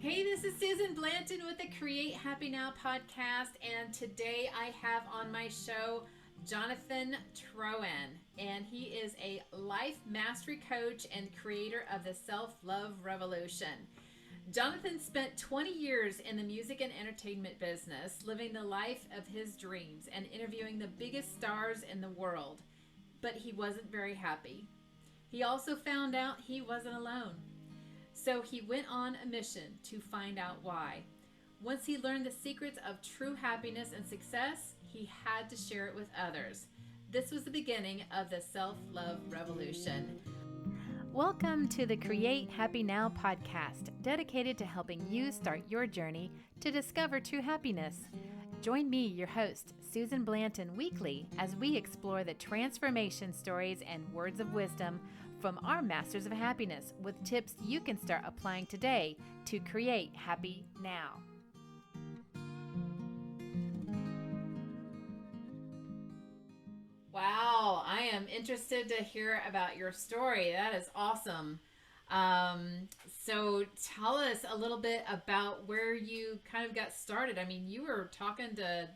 Hey, this is Susan Blanton with the Create Happy Now podcast, and today I have on my show Jonathan Troen, and he is a life mastery coach and creator of the Self Love Revolution. Jonathan spent 20 years in the music and entertainment business, living the life of his dreams and interviewing the biggest stars in the world, but he wasn't very happy. He also found out he wasn't alone. So he went on a mission to find out why. Once he learned the secrets of true happiness and success, he had to share it with others. This was the beginning of the self love revolution. Welcome to the Create Happy Now podcast, dedicated to helping you start your journey to discover true happiness. Join me, your host, Susan Blanton, weekly as we explore the transformation stories and words of wisdom from our masters of happiness with tips you can start applying today to create happy now. Wow, I am interested to hear about your story. That is awesome. So tell us a little bit about where you kind of got started. I mean, you were talking to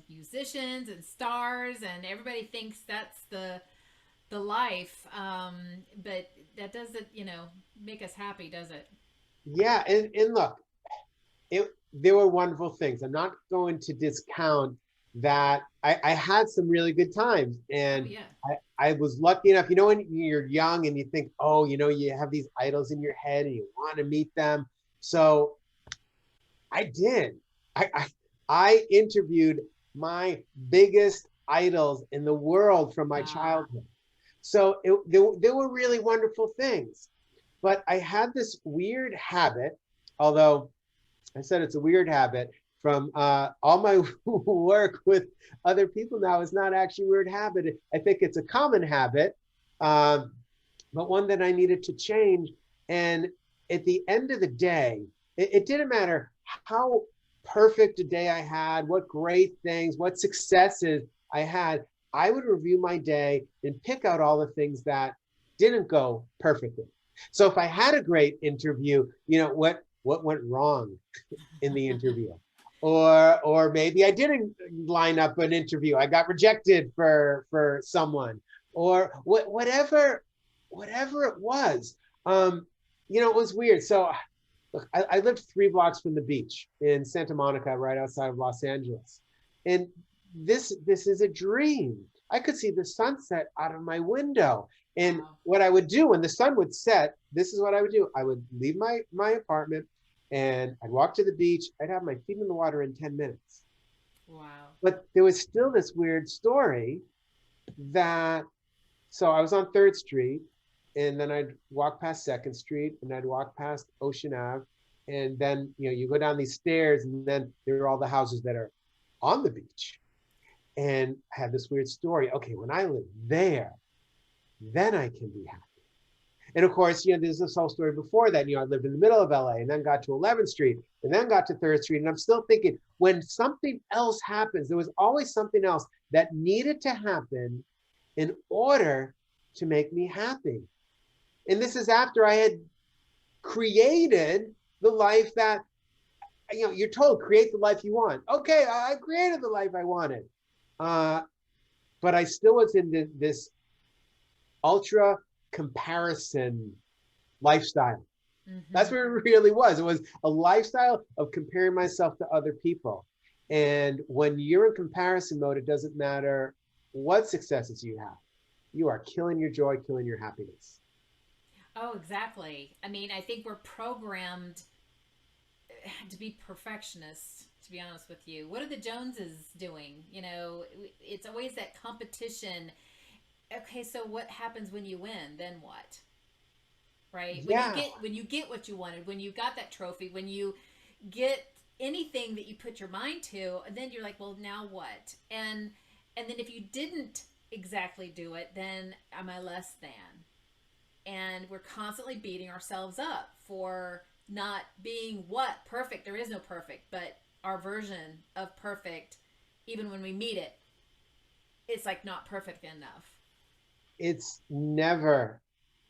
musicians and stars, and everybody thinks that's the life. But that doesn't, make us happy, does it? Yeah, and look, there were wonderful things. I'm not going to discount that I had some really good times. Oh And yeah. I was lucky enough, when you're young and you think, oh, you have these idols in your head and you want to meet them. So I did. I, I, I interviewed my biggest idols in the world from my Wow. childhood. So there were really wonderful things. But I had this weird habit, although I said it's a weird habit from all my work with other people now is not actually a weird habit. I think it's a common habit, um, but one that I needed to change. And at the end of the day, it didn't matter how perfect a day I had, what great things, what successes I had. I would review my day and pick out all the things that didn't go perfectly. So if I had a great interview, what went wrong in the interview? Or maybe I didn't line up an interview. I got rejected for someone, or whatever it was. It was weird. So look, I lived 3 blocks from the beach in Santa Monica, right outside of Los Angeles. And this is a dream. I could see the sunset out of my window. And Wow. what I would do when the sun would set, this is what I would do. I would leave my apartment and I'd walk to the beach. I'd have my feet in the water in 10 minutes. Wow. But there was still this weird story that, so I was on 3rd Street, and then I'd walk past 2nd Street, and I'd walk past Ocean Ave. And then, you go down these stairs, and then there are all the houses that are on the beach. And I had this weird story. Okay, when I live there, then I can be happy. And of course, there's this whole story before that. I lived in the middle of LA and then got to 11th Street and then got to 3rd Street. And I'm still thinking, when something else happens, there was always something else that needed to happen in order to make me happy. And this is after I had created the life that, you're told, create the life you want. Okay, I created the life I wanted. Uh, but I still was in this ultra comparison lifestyle. That's Mm-hmm. what it really was. It was a lifestyle of comparing myself to other people. And when you're in comparison mode, it doesn't matter what successes you have. You are killing your joy, killing your happiness. Oh, exactly. I mean, I think we're programmed to be perfectionists, to be honest with you. What are the Joneses doing? It's always that competition. Okay, so what happens when you win? Then what? Right? Yeah, When you get what you wanted, when you got that trophy, when you get anything that you put your mind to, then you're like, well, now what? And then if you didn't exactly do it, then am I less than? And we're constantly beating ourselves up for not being what? Perfect. There is no perfect, but our version of perfect, even when we meet it, it's like not perfect enough. it's never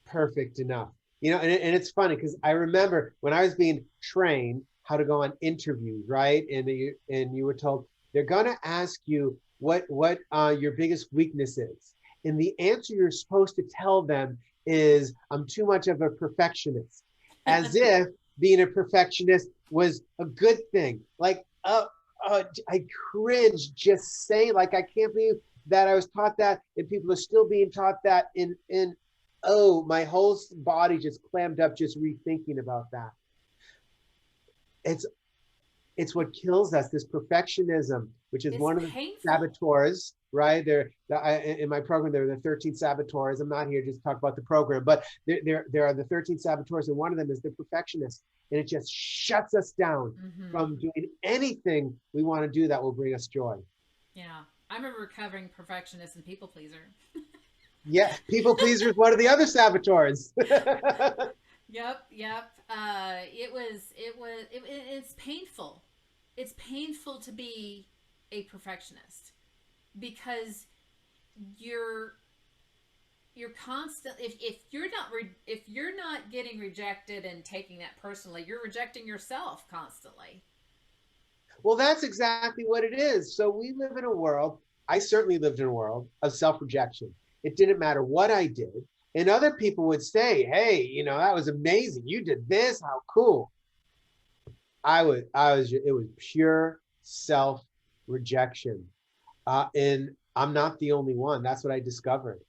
perfect enough. And it's funny because I remember when I was being trained how to go on interviews, right? And you were told they're gonna ask you what your biggest weakness is, and the answer you're supposed to tell them is I'm too much of a perfectionist, as if being a perfectionist was a good thing. Like, I cringe just saying, like, I can't believe that I was taught that, and people are still being taught that. In oh, my whole body just clammed up just rethinking about that. It's it's what kills us, this perfectionism, which is It's one of the painful. saboteurs, right? In my program, there are the 13 saboteurs. I'm not here just to talk about the program, but there are the 13 saboteurs, and one of them is the perfectionist. And it just shuts us down Hmm. from doing anything we want to do that will bring us joy. Yeah. I'm a recovering perfectionist and people pleaser. Yeah, people pleaser is one of the other saboteurs. Yep, yep. It's painful. It's painful to be a perfectionist because you're you're constant. If you're not getting rejected and taking that personally, you're rejecting yourself constantly. Well, that's exactly what it is. So we live in a world, I certainly lived in a world of self rejection. It didn't matter what I did. And other people would say, hey, that was amazing. You did this. How cool. It was pure self rejection. And I'm not the only one. That's what I discovered.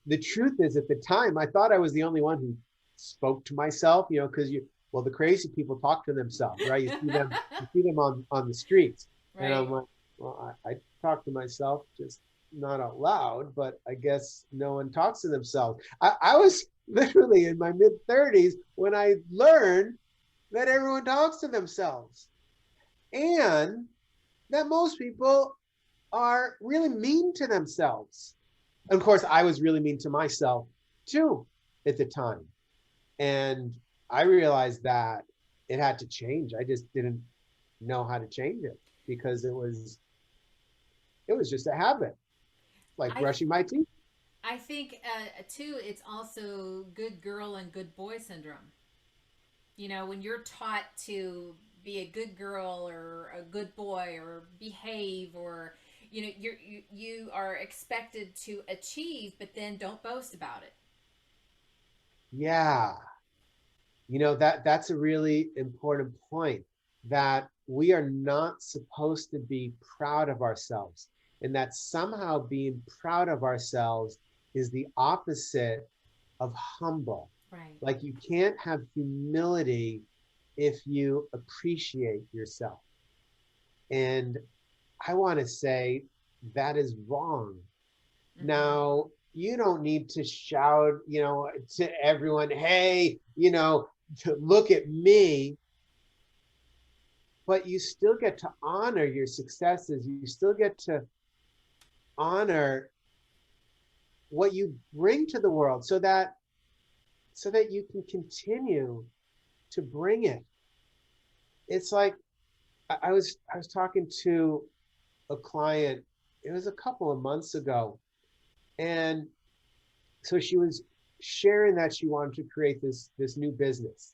The truth is, at the time, I thought I was the only one who spoke to myself, because well, the crazy people talk to themselves, right? You see them on the streets. And I'm Right. like, well, I talk to myself, just not out loud, but I guess no one talks to themselves. I was literally in my mid 30s when I learned that everyone talks to themselves, and that most people are really mean to themselves. And of course, I was really mean to myself too at the time. And I realized that it had to change. I just didn't know how to change it because it was just a habit, like I brushing my teeth. I think too. It's also good girl and good boy syndrome. When you're taught to be a good girl or a good boy or behave, or you are expected to achieve, but then don't boast about it. Yeah. That's a really important point, that we are not supposed to be proud of ourselves, and that somehow being proud of ourselves is the opposite of humble. Right. Like, you can't have humility if you appreciate yourself. And I want to say that is wrong. Mm-hmm. Now, you don't need to shout, to everyone, hey, look at me, but you still get to honor your successes. You still get to honor what you bring to the world, so that you can continue to bring it. It's like, I was talking to a client, it was a couple of months ago, and so she was sharing that she wanted to create this new business.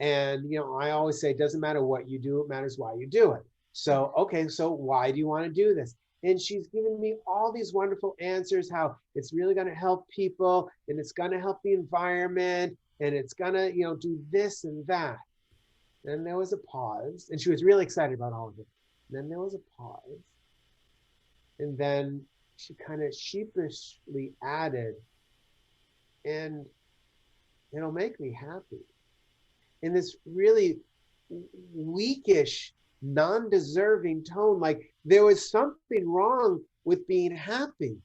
And I always say, it doesn't matter what you do, it matters why you do it. So, okay, so why do you want to do this? And she's giving me all these wonderful answers, how it's really going to help people, and it's going to help the environment, and it's going to do this and that. Then there was a pause, and she was really excited about all of it. And then there was a pause, and then she kind of sheepishly added, and it'll make me happy, in this really weakish, non-deserving tone, like there was something wrong with being happy.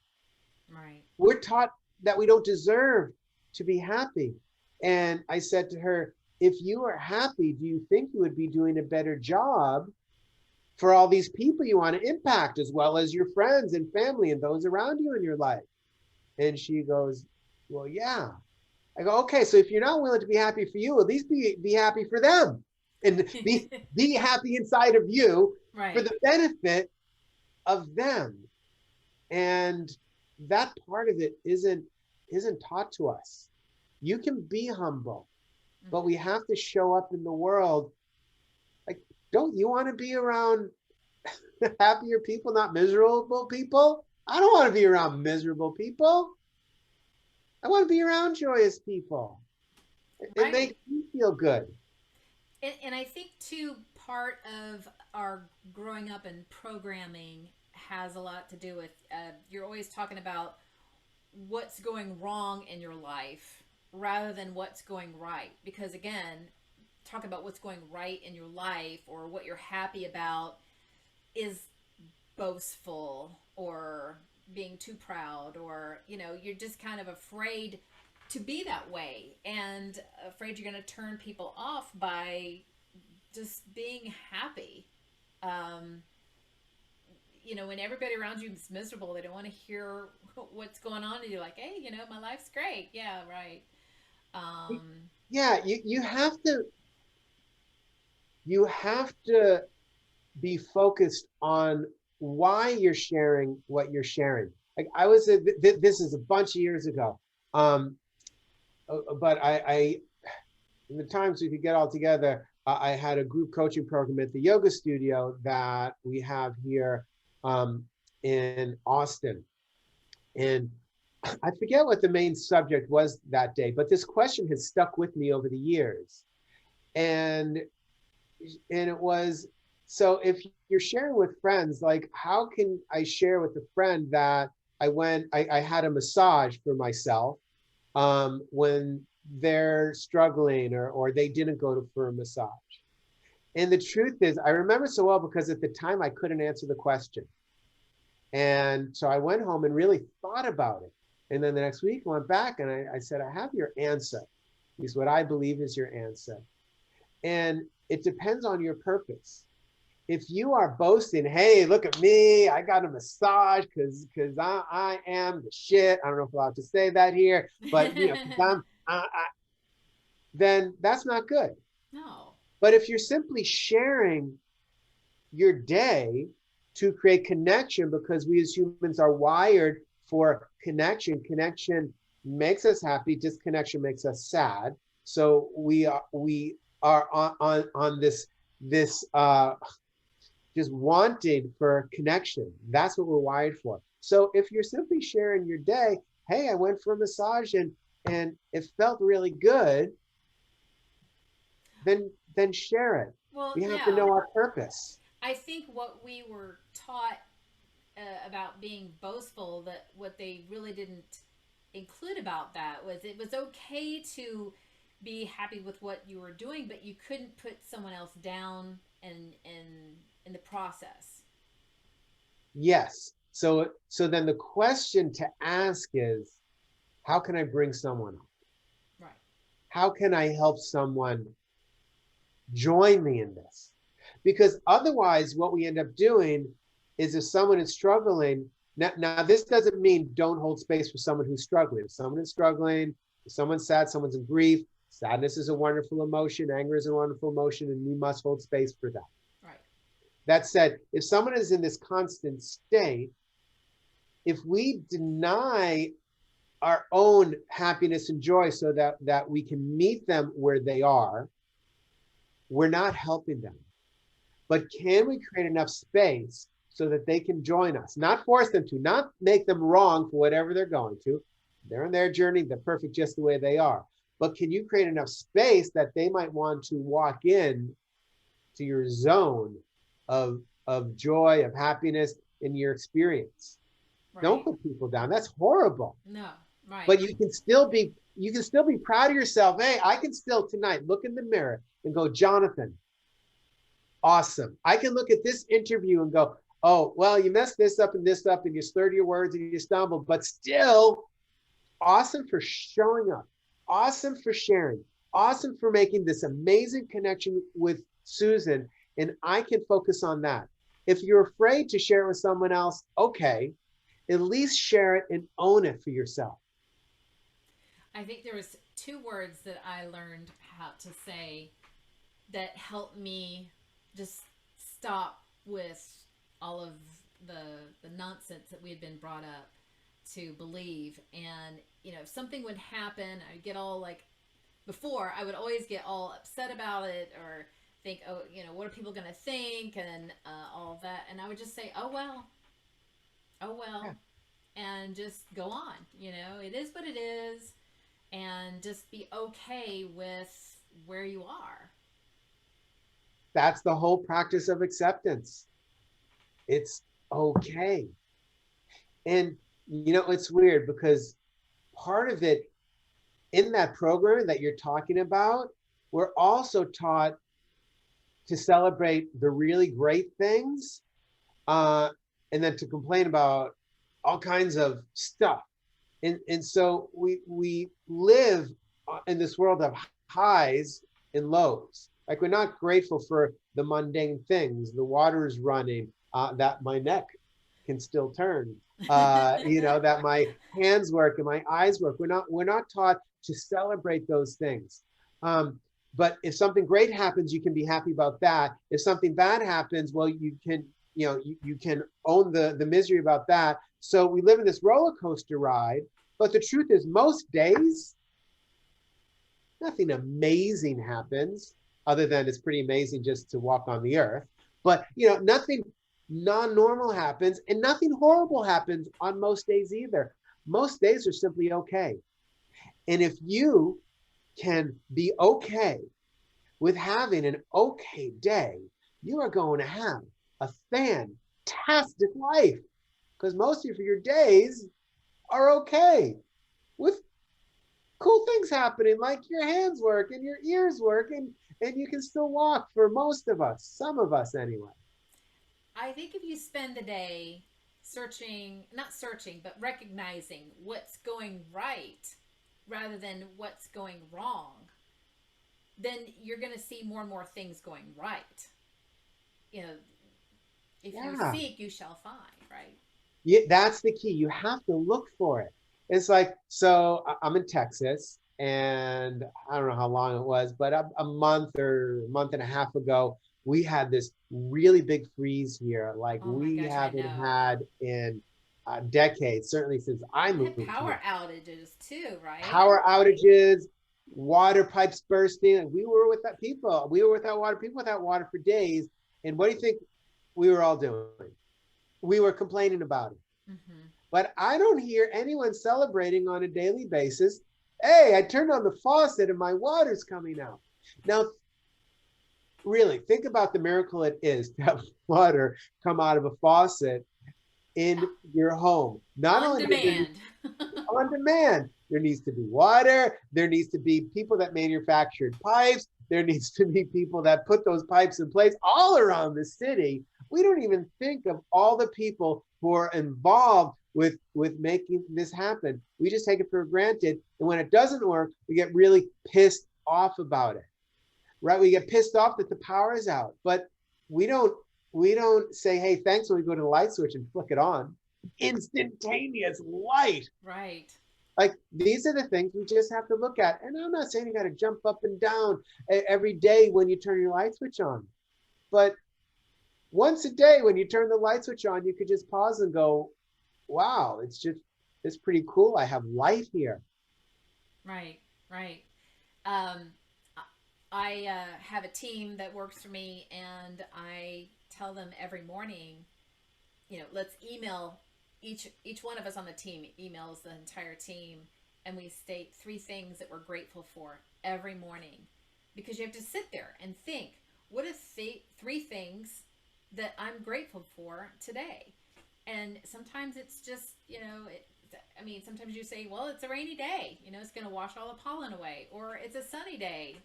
Right. We're taught that we don't deserve to be happy. And I said to her, if you are happy, do you think you would be doing a better job for all these people you want to impact, as well as your friends and family and those around you in your life? And she goes, well, yeah. I go, okay, so if you're not willing to be happy for you, at least be happy for them, and be happy inside of you for Right. the benefit of them. And that part of it isn't taught to us. You can be humble. but Mm-hmm. we have to show up in the world. Like, don't you want to be around happier people, not miserable people? I don't want to be around miserable people. I want to be around joyous people. It makes Right. me feel good. And I think too, part of our growing up and programming has a lot to do with you're always talking about what's going wrong in your life rather than what's going right. Because again, talking about what's going right in your life or what you're happy about is boastful or being too proud, or you're just kind of afraid to be that way and afraid you're going to turn people off by just being happy. um, when everybody around you is miserable, they don't want to hear what's going on, and you're like, hey, my life's great. Yeah, right. um, Yeah, you have to be focused on why you're sharing what you're sharing. Like I was, this is a bunch of years ago, but I in the times we could get all together, I had a group coaching program at the yoga studio that we have here um, in Austin, and I forget what the main subject was that day, but this question has stuck with me over the years, and it was, so if you're sharing with friends, like how can I share with a friend that I had a massage for myself when they're struggling, or they didn't go to for a massage. And the truth is, I remember so well because at the time I couldn't answer the question. And so I went home and really thought about it. And then the next week I went back and I said, I have your answer. Is what I believe is your answer. And it depends on your purpose. If you are boasting, hey, look at me, I got a massage because I am the shit. I don't know if I'm allowed to say that here, but then that's not good. no. But if you're simply sharing your day to create connection, because we as humans are wired for connection, connection makes us happy, disconnection makes us sad. So we are on this just wanting for connection. That's what we're wired for. So if you're simply sharing your day, hey, I went for a massage and it felt really good, then share it. Well, We have to yeah. know our purpose. I think what we were taught about being boastful, that what they really didn't include about that was it was okay to be happy with what you were doing, but you couldn't put someone else down in the process. Yes. So then the question to ask is, how can I bring someone up? Right. How can I help someone join me in this? Because otherwise, what we end up doing is if someone is struggling, now this doesn't mean don't hold space for someone who's struggling. If someone is struggling, if someone's sad, someone's in grief, sadness is a wonderful emotion, anger is a wonderful emotion, and we must hold space for that. Right. That said, if someone is in this constant state, if we deny our own happiness and joy so that we can meet them where they are, we're not helping them. But can we create enough space so that they can join us? Not force them to, not make them wrong for whatever they're going to. They're in their journey, they're perfect just the way they are. But can you create enough space that they might want to walk in to your zone of joy, of happiness in your experience? Don't Right. put people down. That's horrible. No. Right. But you can still be proud of yourself. Hey, I can still tonight look in the mirror and go, Jonathan, awesome. I can look at this interview and go, oh, well, you messed this up and you slurred your words and you stumbled, but still awesome for showing up, awesome for sharing, awesome for making this amazing connection with Susan. And I can focus on that. If you're afraid to share it with someone else, okay, at least share it and own it for yourself. I think there was two words that I learned how to say that helped me just stop with all of the nonsense that we had been brought up to believe. And if something would happen, I'd get all like before I would always get all upset about it or think, oh, what are people going to think and all of that. And I would just say, oh Yeah. well, and just go on. It is what it is, and just be okay with where you are. That's the whole practice of acceptance. It's okay. And it's weird because part of it in that program that you're talking about, we're also taught to celebrate the really great things, uh, and then to complain about all kinds of stuff. And so we live in this world of highs and lows. Like we're not grateful for the mundane things. The water is running, that my neck can still turn, that my hands work and my eyes work. We're not taught to celebrate those things. Um, but if something great happens, you can be happy about that. If something bad happens, well, you can, you can own the misery about that. So we live in this roller coaster ride. But the truth is, most days, nothing amazing happens, other than it's pretty amazing just to walk on the earth. But nothing non-normal happens, and nothing horrible happens on most days either. Most days are simply okay. And if you can be okay with having an okay day, you are going to have a fantastic life, because most of your days are okay with cool things happening, like your hands work and your ears work, and you can still walk, for most of us, some of us anyway. I think if you spend the day searching, not searching, but recognizing what's going right rather than what's going wrong, then you're going to see more and more things going right. You know, if you Yeah. seek, you shall find, right? Yeah, that's the key. You have to look for it. It's like, so I'm in Texas, and I don't know how long it was, but a month or a month and a half ago, we had this really big freeze here, like Oh my we gosh, I haven't know. had in decades, certainly since I I had moved power here. outages too, right? Power outages, water pipes bursting. We were with that people. We were without water, people without water for days. And what do you think we were all doing? We were complaining about it. Mm-hmm. But I don't hear anyone celebrating on a daily basis. Hey, I turned on the faucet and my water's coming out. Now, really, think about the miracle it is to have water come out of a faucet in your home. Not On only does there demand. on demand. There needs to be water. There needs to be people that manufactured pipes. There needs to be people that put those pipes in place all around the city. We don't even think of all the people who are involved with making this happen. We just take it for granted. And when it doesn't work, we get really pissed off about it, right? We get pissed off that the power is out, but we don't we don't say, hey, thanks, when we go to the light switch and flick it on. Instantaneous light. Right. Like, these are the things we just have to look at. And I'm not saying you got to jump up and down every day when you turn your light switch on. But once a day when you turn the light switch on, you could just pause and go, wow, it's pretty cool. I have light here. Right. Right. Um, I have a team that works for me, and I tell them every morning, let's email each one of us on the team emails the entire team, and we state three things that we're grateful for every morning, because you have to sit there and think, what are three things that I'm grateful for today? And sometimes it's just, sometimes you say, well, it's a rainy day, it's going to wash all the pollen away, or it's a sunny day.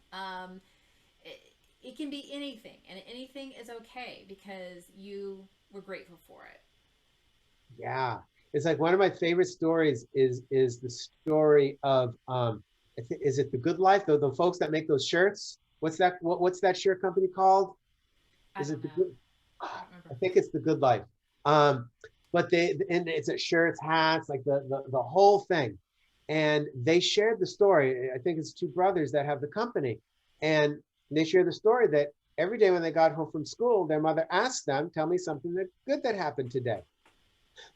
It can be anything, and anything is okay because you were grateful for it. Yeah. It's like one of my favorite stories is the story of is it The Good Life? The folks that make those shirts. What's that shirt company called? I Is don't it the know. good? I don't remember. I think it's The Good Life. Um, but and it's a shirts, hats, like the whole thing. And they shared the story. I think it's two brothers that have the company, and they share the story that every day when they got home from school, their mother asked them, "Tell me something that good that happened today."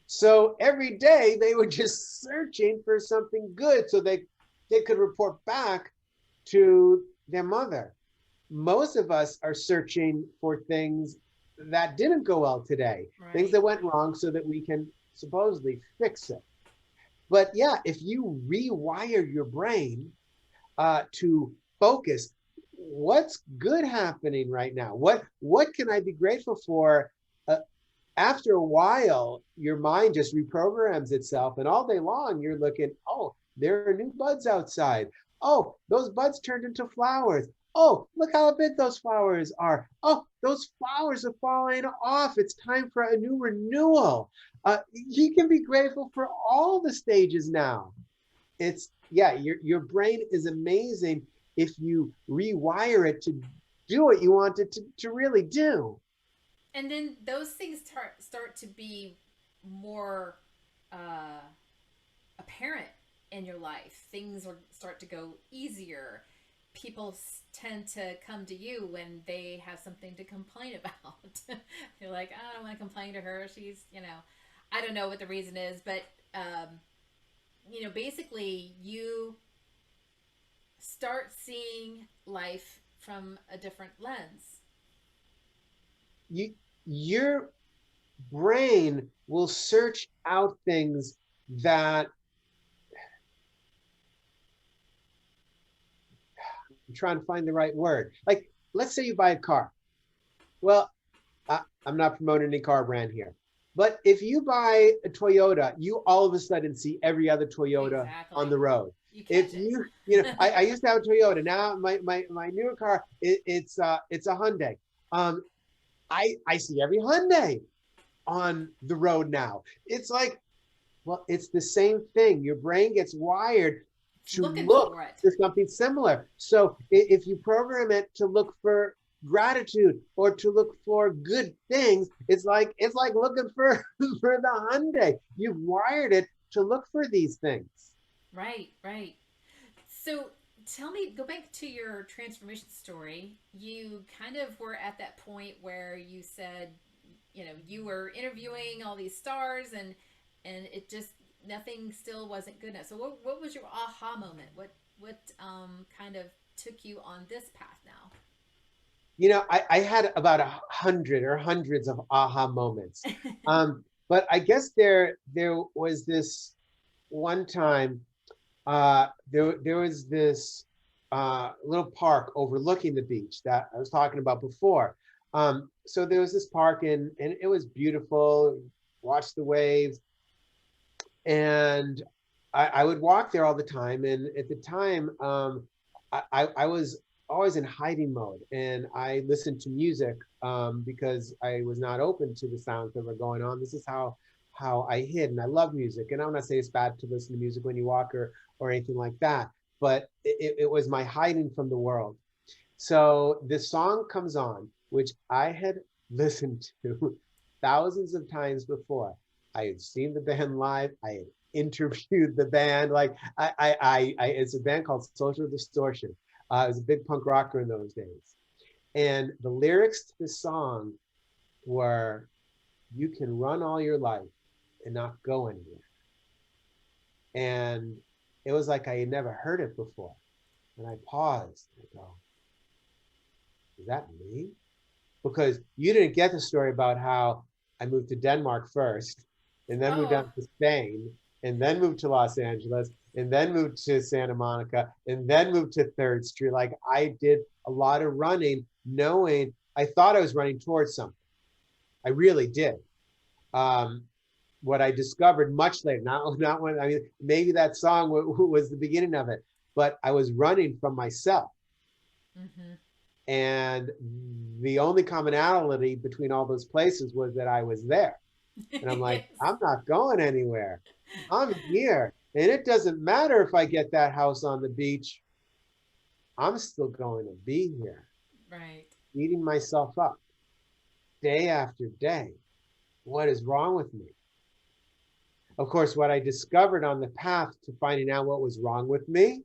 So every day they were just searching for something good so they could report back to their mother. Most of us are searching for things that didn't go well today, things Right. that went wrong so that we can supposedly fix it. But yeah, if you rewire your brain to focus, what's good happening right now? What can I be grateful for? Uh, After a while, your mind just reprograms itself, and all day long you're looking, oh, there are new buds outside. Oh, those buds turned into flowers. Oh, look how big those flowers are. Oh, those flowers are falling off. It's time for a new renewal. You can be grateful for all the stages now. It's yeah, your brain is amazing if you rewire it to do what you want it to really do. And then those things start to be more uh, apparent in your life. Things start to go easier. People tend to come to you when they have something to complain about. They're like, oh, I don't want to complain to her. She's, I don't know what the reason is, but, basically you start seeing life from a different lens. Your brain will search out things that I'm trying to find the right word. Like, let's say you buy a car. Well, I'm not promoting any car brand here, but if you buy a Toyota, you all of a sudden see every other Toyota on Exactly. the road. You If catch it. I used to have a Toyota. Now my newer car, it's a Hyundai. Um, I see every Hyundai on the road now. It's like, well, it's the same thing. Your brain gets wired It's to looking look for it. for something similar. So if you program it to look for gratitude or to look for good things, it's like looking for for the Hyundai. You've wired it to look for these things. Right, right. So tell me, go back to your transformation story. You kind of were at that point where you said, you were interviewing all these stars, and it just nothing still wasn't good enough. So what was your aha moment? What kind of took you on this path I had about 100 or hundreds of aha moments. now? But I guess there was this one time there was this little park overlooking the beach that I was talking about before. So there was this park and it was beautiful. Watch the waves, and I would walk there all the time. And at the time, I was always in hiding mode, and I listened to music because I was not open to the sounds that were going on. This is how I hid, and I love music. And I'm not saying it's bad to listen to music when you walk or anything like that, but it was my hiding from the world. So this song comes on, which I had listened to thousands of times before. I had seen the band live. I had interviewed the band. Like it's a band called Social Distortion. I was a big punk rocker in those days. And the lyrics to the song were, "You can run all your life and not go anywhere." And it was like I had never heard it before. And I paused and I go, is that me? Because you didn't get the story about how I moved to Denmark first, and then moved Oh, down to Spain, and then moved to Los Angeles, and then moved to Santa Monica, and then moved to Third Street. Like I did a lot of running, knowing I thought I was running towards something. I really did. Um, what I discovered much later, not when I mean maybe that song was the beginning of it, but I was running from myself. mm-hmm. And the only commonality between all those places was that I was there. And I'm like, Yes, I'm not going anywhere. I'm here. And it doesn't matter if I get that house on the beach, I'm still going to be here, right. beating myself up day after day. What is wrong with me? Of course, what I discovered on the path to finding out what was wrong with me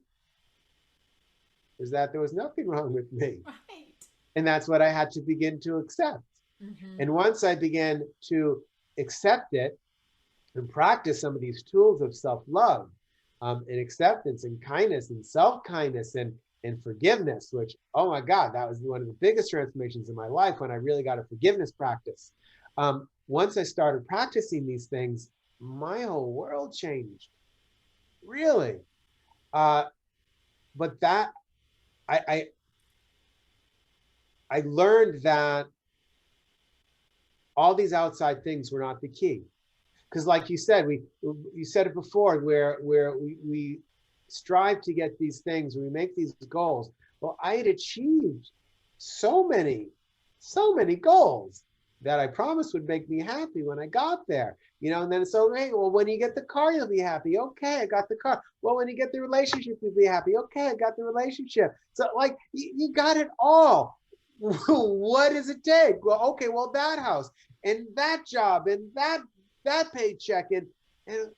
is that there was nothing wrong with me. Right. And that's what I had to begin to accept. Mm-hmm. And once I began to accept it and practice some of these tools of self-love and acceptance and kindness and self-kindness and forgiveness, which, oh my God, that was one of the biggest transformations in my life when I really got a forgiveness practice. Once I started practicing these things, my whole world changed, really. Uh, but that I, I I learned that all these outside things were not the key. Because like you said, you said it before, where we strive to get these things, we make these goals. Well, I had achieved so many, so many goals that I promised would make me happy when I got there. And then so, hey, well, when you get the car, you'll be happy. Okay, I got the car. Well, when you get the relationship, you'll be happy. Okay, I got the relationship. So like you got it all. What does it take? Well, okay, well, that house and that job and that paycheck and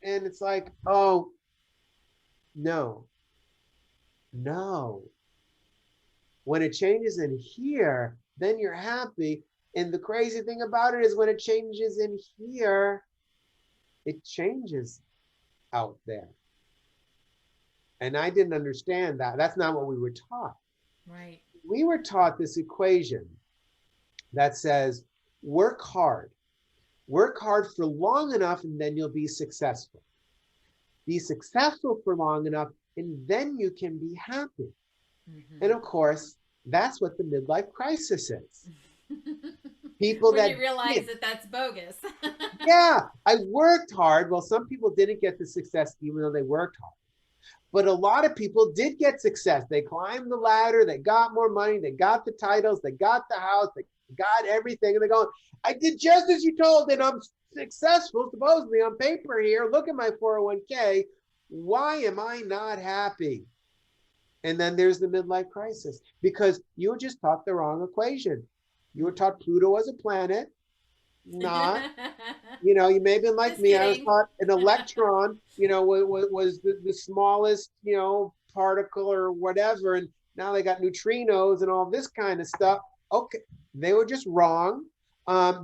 it's like, oh no, no. When it changes in here, then you're happy. And the crazy thing about it is when it changes in here, it changes out there. And I didn't understand that. That's not what we were taught. Right. We were taught this equation that says work hard for long enough and then you'll be successful. Be successful for long enough and then you can be happy. And of course, that's what the midlife crisis is. People When that you realize that that's bogus. yeah, I worked hard. Well, some people didn't get the success even though they worked hard. But a lot of people did get success. They climbed the ladder, they got more money, they got the titles, they got the house, they got everything. And they're going, I did just as you told, and I'm successful, supposedly on paper here. Look at my 401k. Why am I not happy? And then there's the midlife crisis because you were just taught the wrong equation. You were taught Pluto as a planet, not, you may have been like Just me. I was kidding. taught an electron, was the smallest, particle or whatever. And now they got neutrinos and all this kind of stuff. Okay. They were just wrong.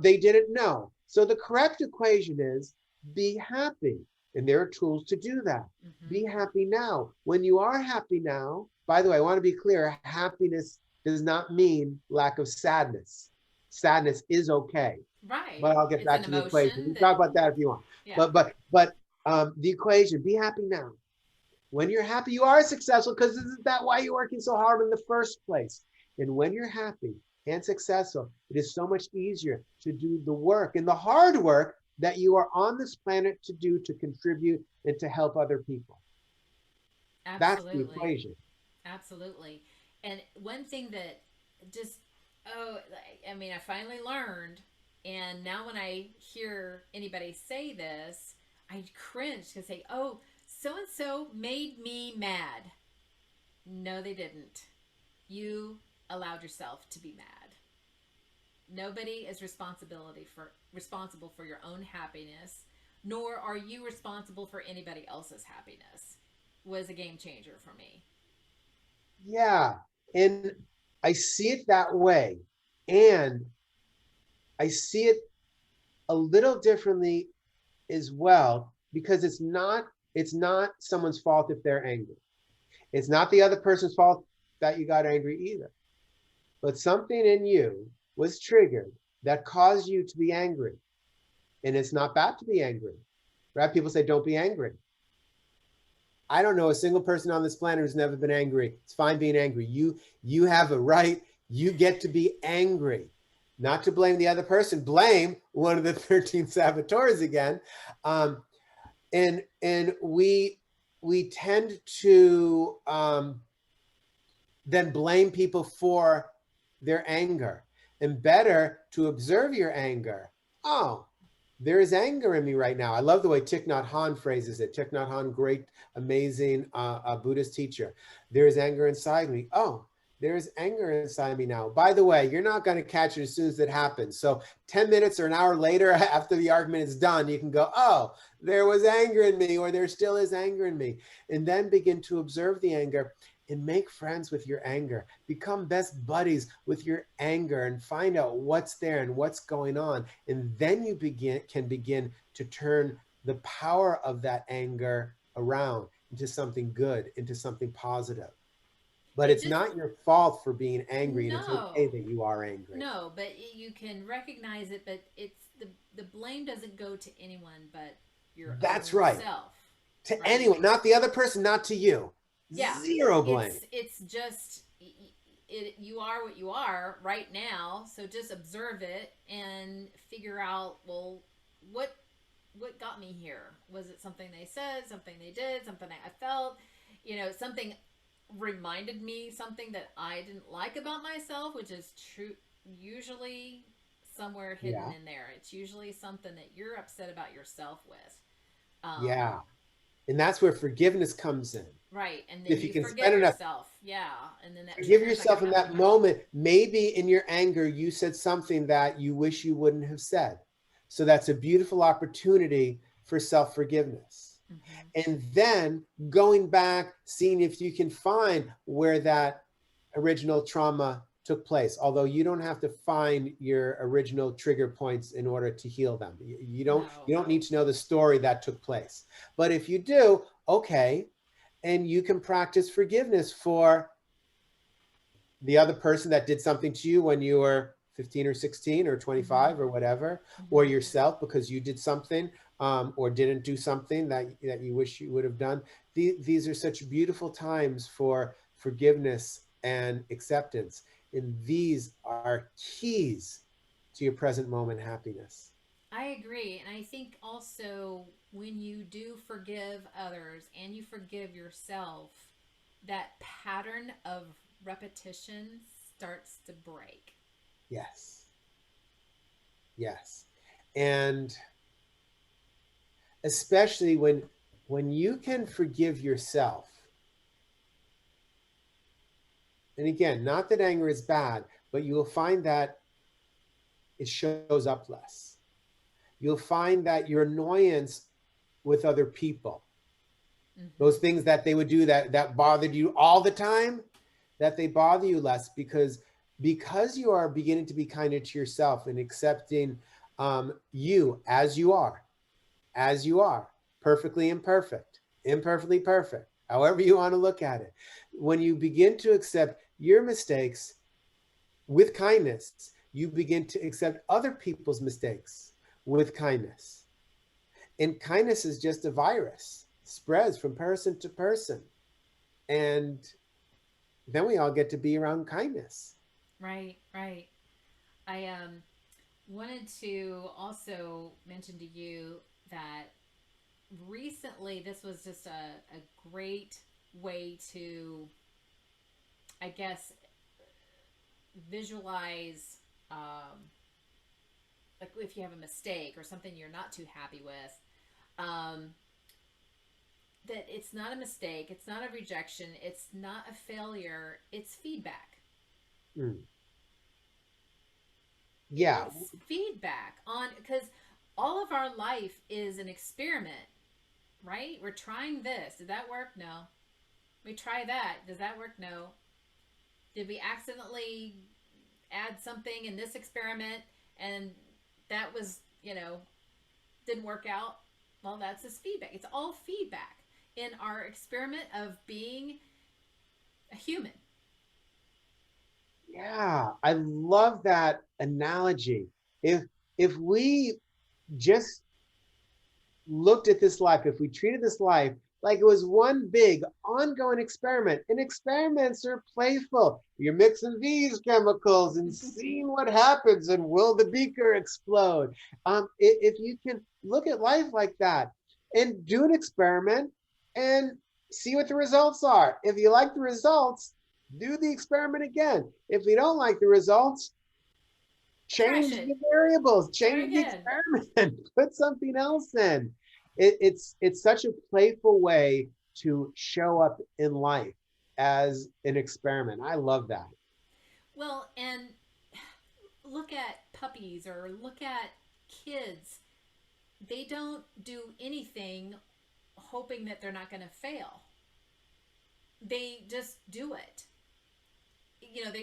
They didn't know. So the correct equation is be happy. And there are tools to do that. Be happy now. When you are happy now, by the way, I want to be clear, happiness does not mean lack of sadness. Sadness is okay. Right. But I'll get It's back an to the equation. We emotion can that, talk about that if you want. yeah. But the equation, be happy now. When you're happy, you are successful because isn't that why you're working so hard in the first place? And when you're happy and successful, it is so much easier to do the work and the hard work that you are on this planet to do to contribute and to help other people. That's the Absolutely. equation. Absolutely. And one thing that just, oh, I mean, I finally learned, and now when I hear anybody say this, I cringe to say, oh, so and so made me mad. No, they didn't. You allowed yourself to be mad. Nobody is responsible for your own happiness, nor are you responsible for anybody else's happiness. Was a game changer for me. Yeah. And I see it that way. And I see it a little differently as well because it's not someone's fault if they're angry. It's not the other person's fault that you got angry either. But something in you was triggered that caused you to be angry. And it's not bad to be angry. Right? People say don't be angry. I don't know a single person on this planet who's never been angry. It's fine being angry. You have a right. You get to be angry. Not to blame the other person. Blame one of the 13 saboteurs again. And we tend to then blame people for their anger. And better to observe your anger. Oh, there is anger in me right now. I love the way Thich Nhat Hanh phrases it. Thich Nhat Hanh, great, amazing Buddhist teacher. There is anger inside me. Oh, there is anger inside me now. By the way, you're not going to catch it as soon as it happens. So 10 minutes or an hour later, after the argument is done, you can go, oh, there was anger in me, or there still is anger in me. And then begin to observe the anger and make friends with your anger. Become best buddies with your anger and find out what's there and what's going on. And then you can begin to turn the power of that anger around into something good, into something positive. But It it's just not your fault for being angry, and it's okay no, that you are angry. no, but you can recognize it. But it's the blame doesn't go to anyone but your That's own right. self, To right? anyone, not the other person, not to you. Yeah, Zero blame. it's just it. You are what you are right now. So just observe it and figure out, well, what what got me here? Was it something they said, something they did, something I felt? Something reminded me something that I didn't like about myself, which is true. Usually somewhere hidden Yeah. in there. It's usually something that you're upset about yourself with. Um, Yeah. And that's where forgiveness comes in. right, and then If you you can forgive spend enough, yourself. Yeah, and then that forgive trigger's not going yourself to in happen that again. moment. Maybe in your anger, you said something that you wish you wouldn't have said. So that's a beautiful opportunity for self forgiveness. Hmm. And then going back, seeing if you can find where that original trauma took place. Although you don't have to find your original trigger points in order to heal them. You No. don't need to know the story that took place. But if you do, okay, and you can practice forgiveness for the other person that did something to you when you were 15 or 16 or Hmm. 25 or whatever, or Hmm. yourself because you did something or didn't do something that you wish you would have done. These are such beautiful times for forgiveness and acceptance. And these are keys to your present moment happiness. I agree. And I think also when you do forgive others and you forgive yourself, that pattern of repetition starts to break. Yes. Yes. And especially when you can forgive yourself. And again, not that anger is bad, but you will find that it shows up less. You'll find that your annoyance with other people, those Hmm. things that they would do that bothered you all the time, that they bother you less because you are beginning to be kinder to yourself and accepting you as you are, perfectly imperfect, imperfectly perfect, however you want to look at it. When you begin to accept your mistakes with kindness, you begin to accept other people's mistakes with kindness. And kindness is just a virus, spreads from person to person. And then we all get to be around kindness. Right, right. I wanted to also mention to you that recently this was just a great way to, I guess, visualize, like if you have a mistake or something you're not too happy with, um, that it's not a mistake, it's not a rejection, it's not a failure, it's feedback. Mm. Yeah. It's feedback on, because all of our life is an experiment, right? We're trying this. Did that work? No. We try that. Does that work? No. Did we accidentally add something in this experiment and that was, didn't work out? Well, that's this feedback. It's all feedback in our experiment of being a human. Yeah. I love that analogy. If if we just looked at this life, if we treated this life like it was one big ongoing experiment, and experiments are playful. You're mixing these chemicals and seeing what happens, and will the beaker explode? If you can look at life like that and do an experiment and see what the results are. If you like the results, do the experiment again. If you don't like the results, Trash change it. the variables, Try change the again. experiment, put something else in. It's such a playful way to show up in life as an experiment. I love that. Well, and look at puppies or look at kids. They don't do anything hoping that they're not going to fail. They just do it.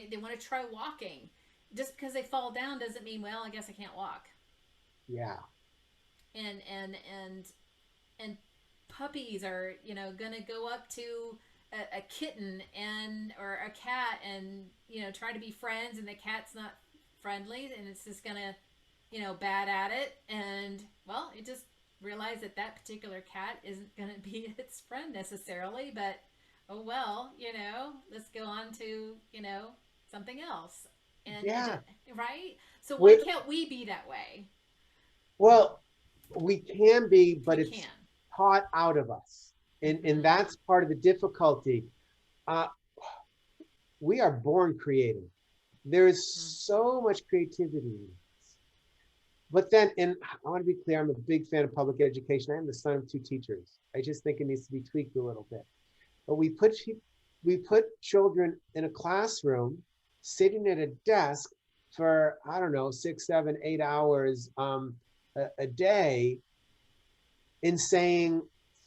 They want to try walking. Just because they fall down doesn't mean, well, I guess I can't walk. Yeah. And puppies are, gonna go up to a kitten and or a cat and try to be friends and the cat's not friendly and it's just gonna bad at it and well it just realized that that particular cat isn't gonna be its friend necessarily but oh well let's go on to something else and it Yeah. just right so why We, can't we be that way well, we can be, but we it's can taught out of us. And mm-hmm. that's part of the difficulty. Uh, we are born creative. There is Mm-hmm. so much creativity in us. But then, and I want to be clear, I'm a big fan of public education. I am the son of two teachers. I just think it needs to be tweaked a little bit. But we put children in a classroom, sitting at a desk for I don't know 6, 7, 8 hours a day, in saying,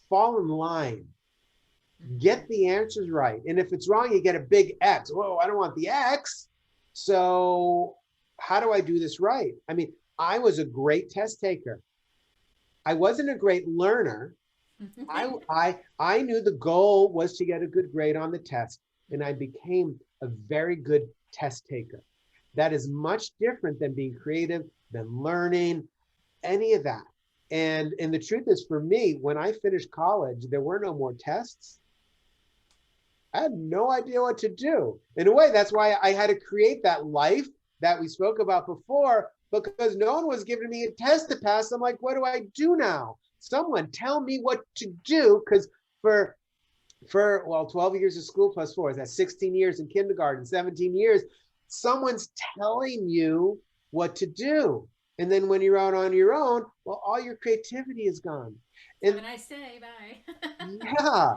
fall in line, Mm-hmm. get the answers right. And if it's wrong, you get a big X. Whoa, I don't want the X. So how do I do this right? I mean, I was a great test taker. I wasn't a great learner. I knew the goal was to get a good grade on the test, and I became a very good test taker. That is much different than being creative, than learning, any of that. And the truth is, for me, when I finished college, there were no more tests. I had no idea what to do. In a way, that's why I had to create that life that we spoke about before, because no one was giving me a test to pass. I'm like, what do I do now? Someone tell me what to do. Because for well, 12 years of school plus 4 is that 16 years in kindergarten, 17 years, someone's telling you what to do. And then when you're out on your own, well, all your creativity is gone. have a And nice day bye yeah,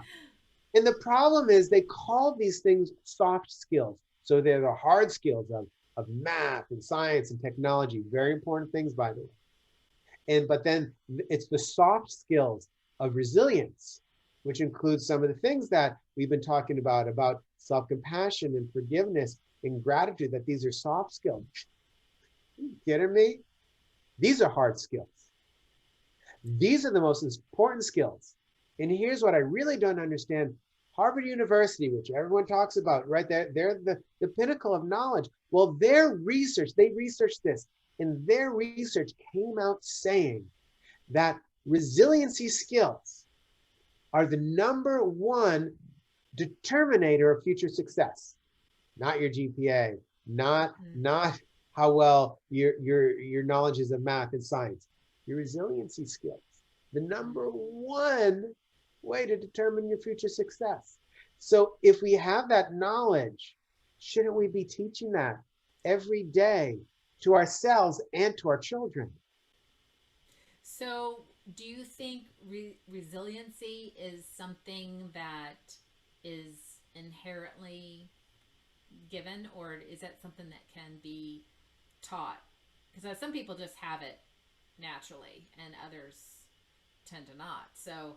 and the problem is they call these things soft skills. So they're the hard skills of math and science and technology, very important things, by the way. And but then it's the soft skills of resilience, which includes some of the things that we've been talking about self-compassion and forgiveness and gratitude, that these are soft skills. Are you kidding me? These are hard skills. These are the most important skills. And here's what I really don't understand. Harvard University, which everyone talks about, right? They're the pinnacle of knowledge. Well, they researched this, and their research came out saying that resiliency skills are the number one determinator of future success. Not your GPA, not how well your knowledge is of math and science. Your resiliency skills, the number one way to determine your future success. So if we have that knowledge, shouldn't we be teaching that every day to ourselves and to our children? So, do you think resiliency is something that is inherently given, or is that something that can be taught? Because some people just have it naturally, and others tend to not. So,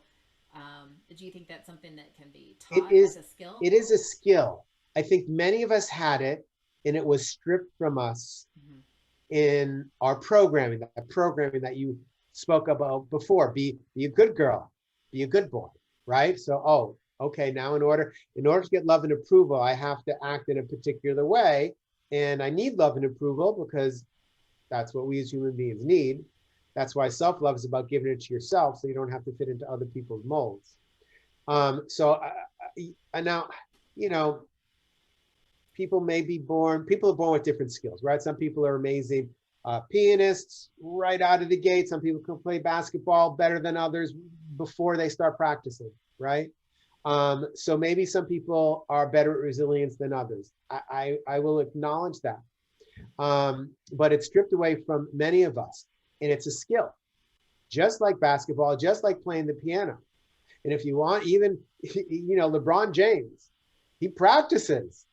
do you think that's something that can be It taught as is a skill? it is a skill. I think many of us had it, and it was stripped from us Mm-hmm. in our programming, that programming that you spoke about before. Be a good girl, be a good boy, right? So, oh, okay, now in order to get love and approval, I have to act in a particular way, and I need love and approval because that's what we as human beings need. That's why self-love is about giving it to yourself, so you don't have to fit into other people's molds. And now, you know, people are born with different skills, right? Some people are amazing pianists right out of the gate. Some people can play basketball better than others before they start practicing, right? So maybe some people are better at resilience than others. I will acknowledge that. But it's stripped away from many of us, and it's a skill, just like basketball, just like playing the piano. And if you want, even, LeBron James, he practices.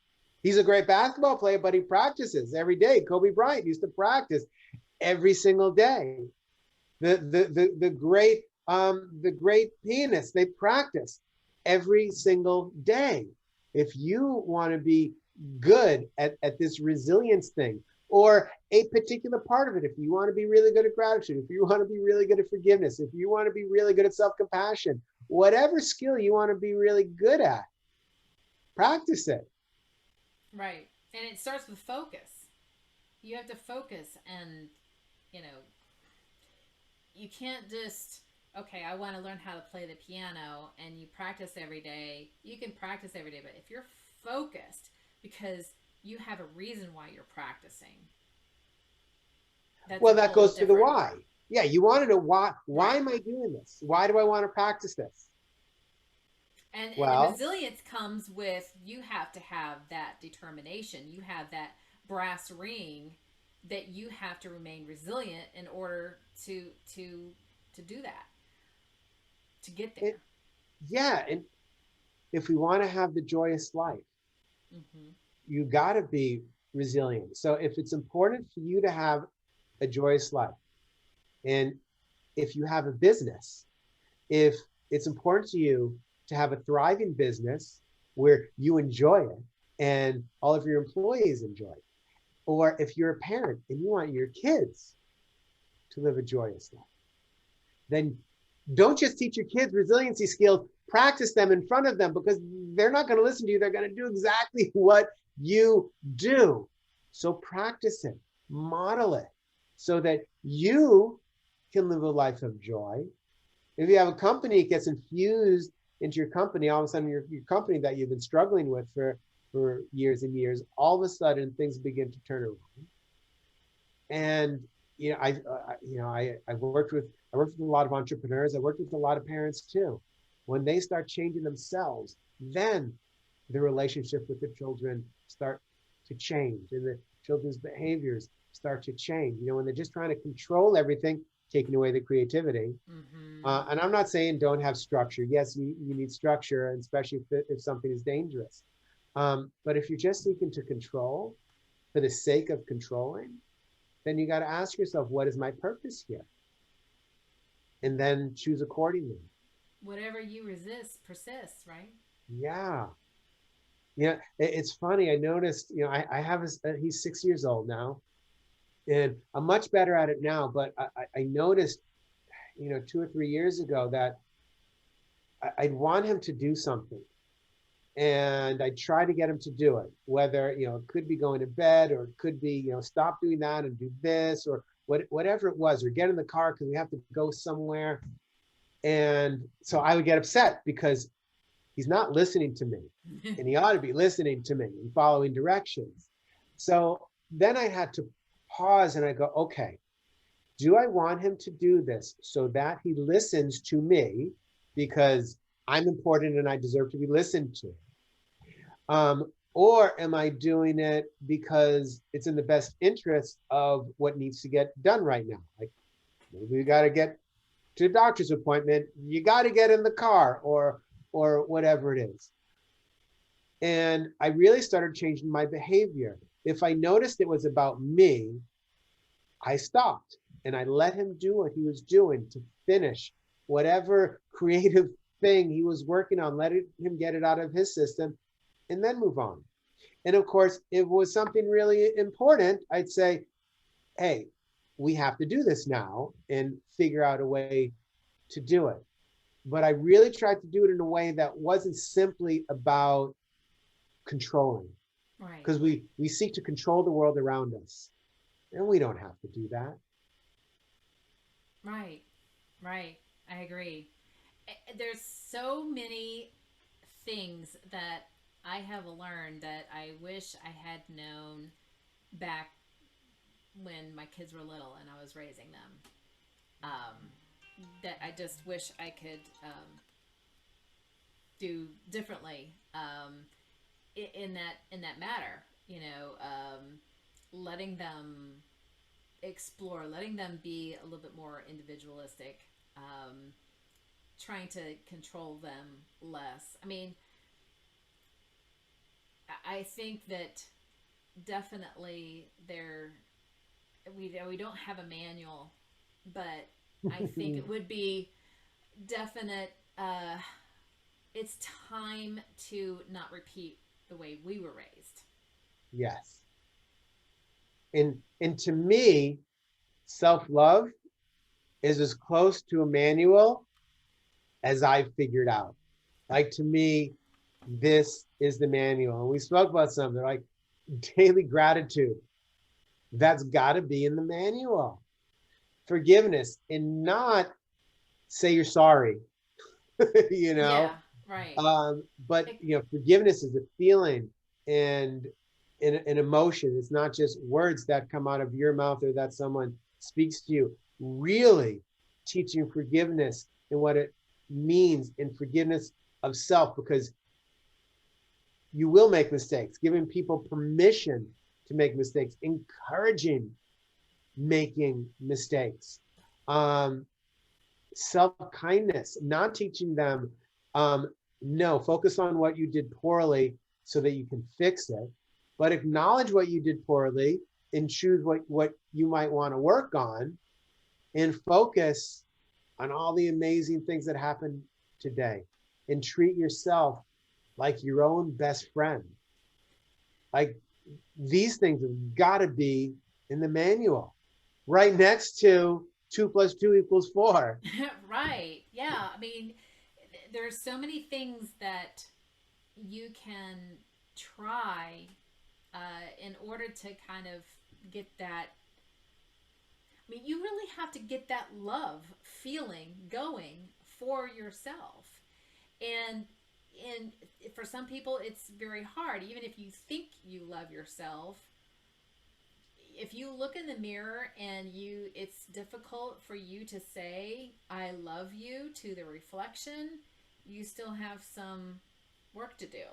He's a great basketball player, but he practices every day. Kobe Bryant used to practice every single day. The great pianists, they practice every single day. If you want to be good at this resilience thing, or a particular part of it, if you want to be really good at gratitude, if you want to be really good at forgiveness, if you want to be really good at self-compassion, whatever skill you want to be really good at, Practice it. Right. And it starts with focus. You have to focus, and you know, you can't just, okay, I want to learn how to play the piano, and you practice every day. You can practice every day, but if you're focused because you have a reason why you're practicing, that's a Well, that whole goes to the different. why. Yeah, you want to know why Right. am I doing this? Why do I want to practice this? And Well, resilience comes with, you have to have that determination. You have that brass ring that you have to remain resilient in order to to to do that, to get there. it yeah, and if we want to have the joyous life, Mm-hmm. you got to be resilient. So if it's important for you to have a joyous life, and if you have a business, if it's important to you to have a thriving business where you enjoy it and all of your employees enjoy it, or if you're a parent and you want your kids to live a joyous life, then don't just teach your kids resiliency skills, practice them in front of them, because they're not going to listen to you. They're going to do exactly what you do. So practice it, model it so that you can live a life of joy. If you have a company, it gets infused into your company. All of a sudden, your company that you've been struggling with for years and years, all of a sudden things begin to turn around. And I worked with a lot of entrepreneurs. I worked with a lot of parents too. When they start changing themselves, then the relationship with the children start to change, and the children's behaviors start to change. When they're just trying to control everything, taking away the creativity. Mm-hmm. And I'm not saying don't have structure. Yes, you need structure, and especially if something is dangerous. But if you're just seeking to control for the sake of controlling, then you got to ask yourself, what is my purpose here? And then choose accordingly. Whatever you resist persists, right? Yeah. Yeah. It's funny. I noticed, I have he's 6 years old now, and I'm much better at it now. But I noticed, 2 or 3 years ago that I'd want him to do something, and I try to get him to do it, whether, it could be going to bed, or it could be, stop doing that and do this, or whatever it was, or get in the car because we have to go somewhere. And so I would get upset because he's not listening to me, and he ought to be listening to me and following directions. So then I had to pause and I go, okay, do I want him to do this so that he listens to me because I'm important and I deserve to be listened to? Or am I doing it because it's in the best interest of what needs to get done right now? Like, maybe we got to get to a doctor's appointment. You got to get in the car, or whatever it is. And I really started changing my behavior. If I noticed it was about me, I stopped and I let him do what he was doing to finish whatever creative thing he was working on, let him get it out of his system, and then move on. And of course, if it was something really important, I'd say, hey, we have to do this now, and figure out a way to do it. But I really tried to do it in a way that wasn't simply about controlling, Right. because we seek to control the world around us, and we don't have to do that. Right. Right. I agree. There's so many things that I have learned that I wish I had known back when my kids were little and I was raising them. That I just wish I could do differently, in that matter. Letting them explore, letting them be a little bit more individualistic, trying to control them less. I mean, I think that definitely we don't have a manual, but I think it would be definite. It's time to not repeat the way we were raised. Yes. And to me, self-love is as close to a manual as I've figured out. Like, to me, This is the manual. And we spoke about something like daily gratitude. That's got to be in the manual. Forgiveness, and not say you're sorry, you know. Yeah, right. But It, forgiveness is a feeling and an emotion. It's not just words that come out of your mouth or that someone speaks to you. Really teaching forgiveness and what it means in forgiveness of self, because you will make mistakes, giving people permission to make mistakes, encouraging making mistakes. Um, Self-kindness, not teaching them, um, no, focus on what you did poorly so that you can fix it, but acknowledge what you did poorly and choose what you might want to work on, and focus on all the amazing things that happened today, and treat yourself like your own best friend. Like, these things have got to be in the manual, right next to 2 + 2 = 4. right. Yeah. I mean, there's so many things that you can try in order to kind of get that. I mean, you really have to get that love feeling going for yourself. And and for some people it's very hard, even if you think you love yourself. If you look in the mirror and you it's difficult for you to say I love you to the reflection, you still have some work to do.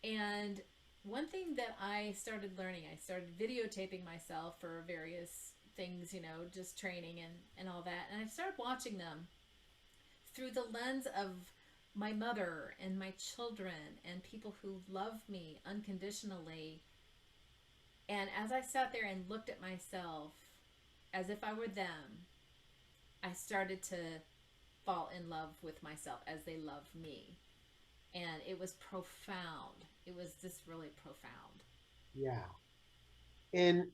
And one thing that I started learning, I started videotaping myself for various things, just training and all that, and I started watching them through the lens of my mother and my children and people who love me unconditionally. And as I sat there and looked at myself as if I were them, I started to fall in love with myself as they loved me. And it was profound. It was just really profound. Yeah. And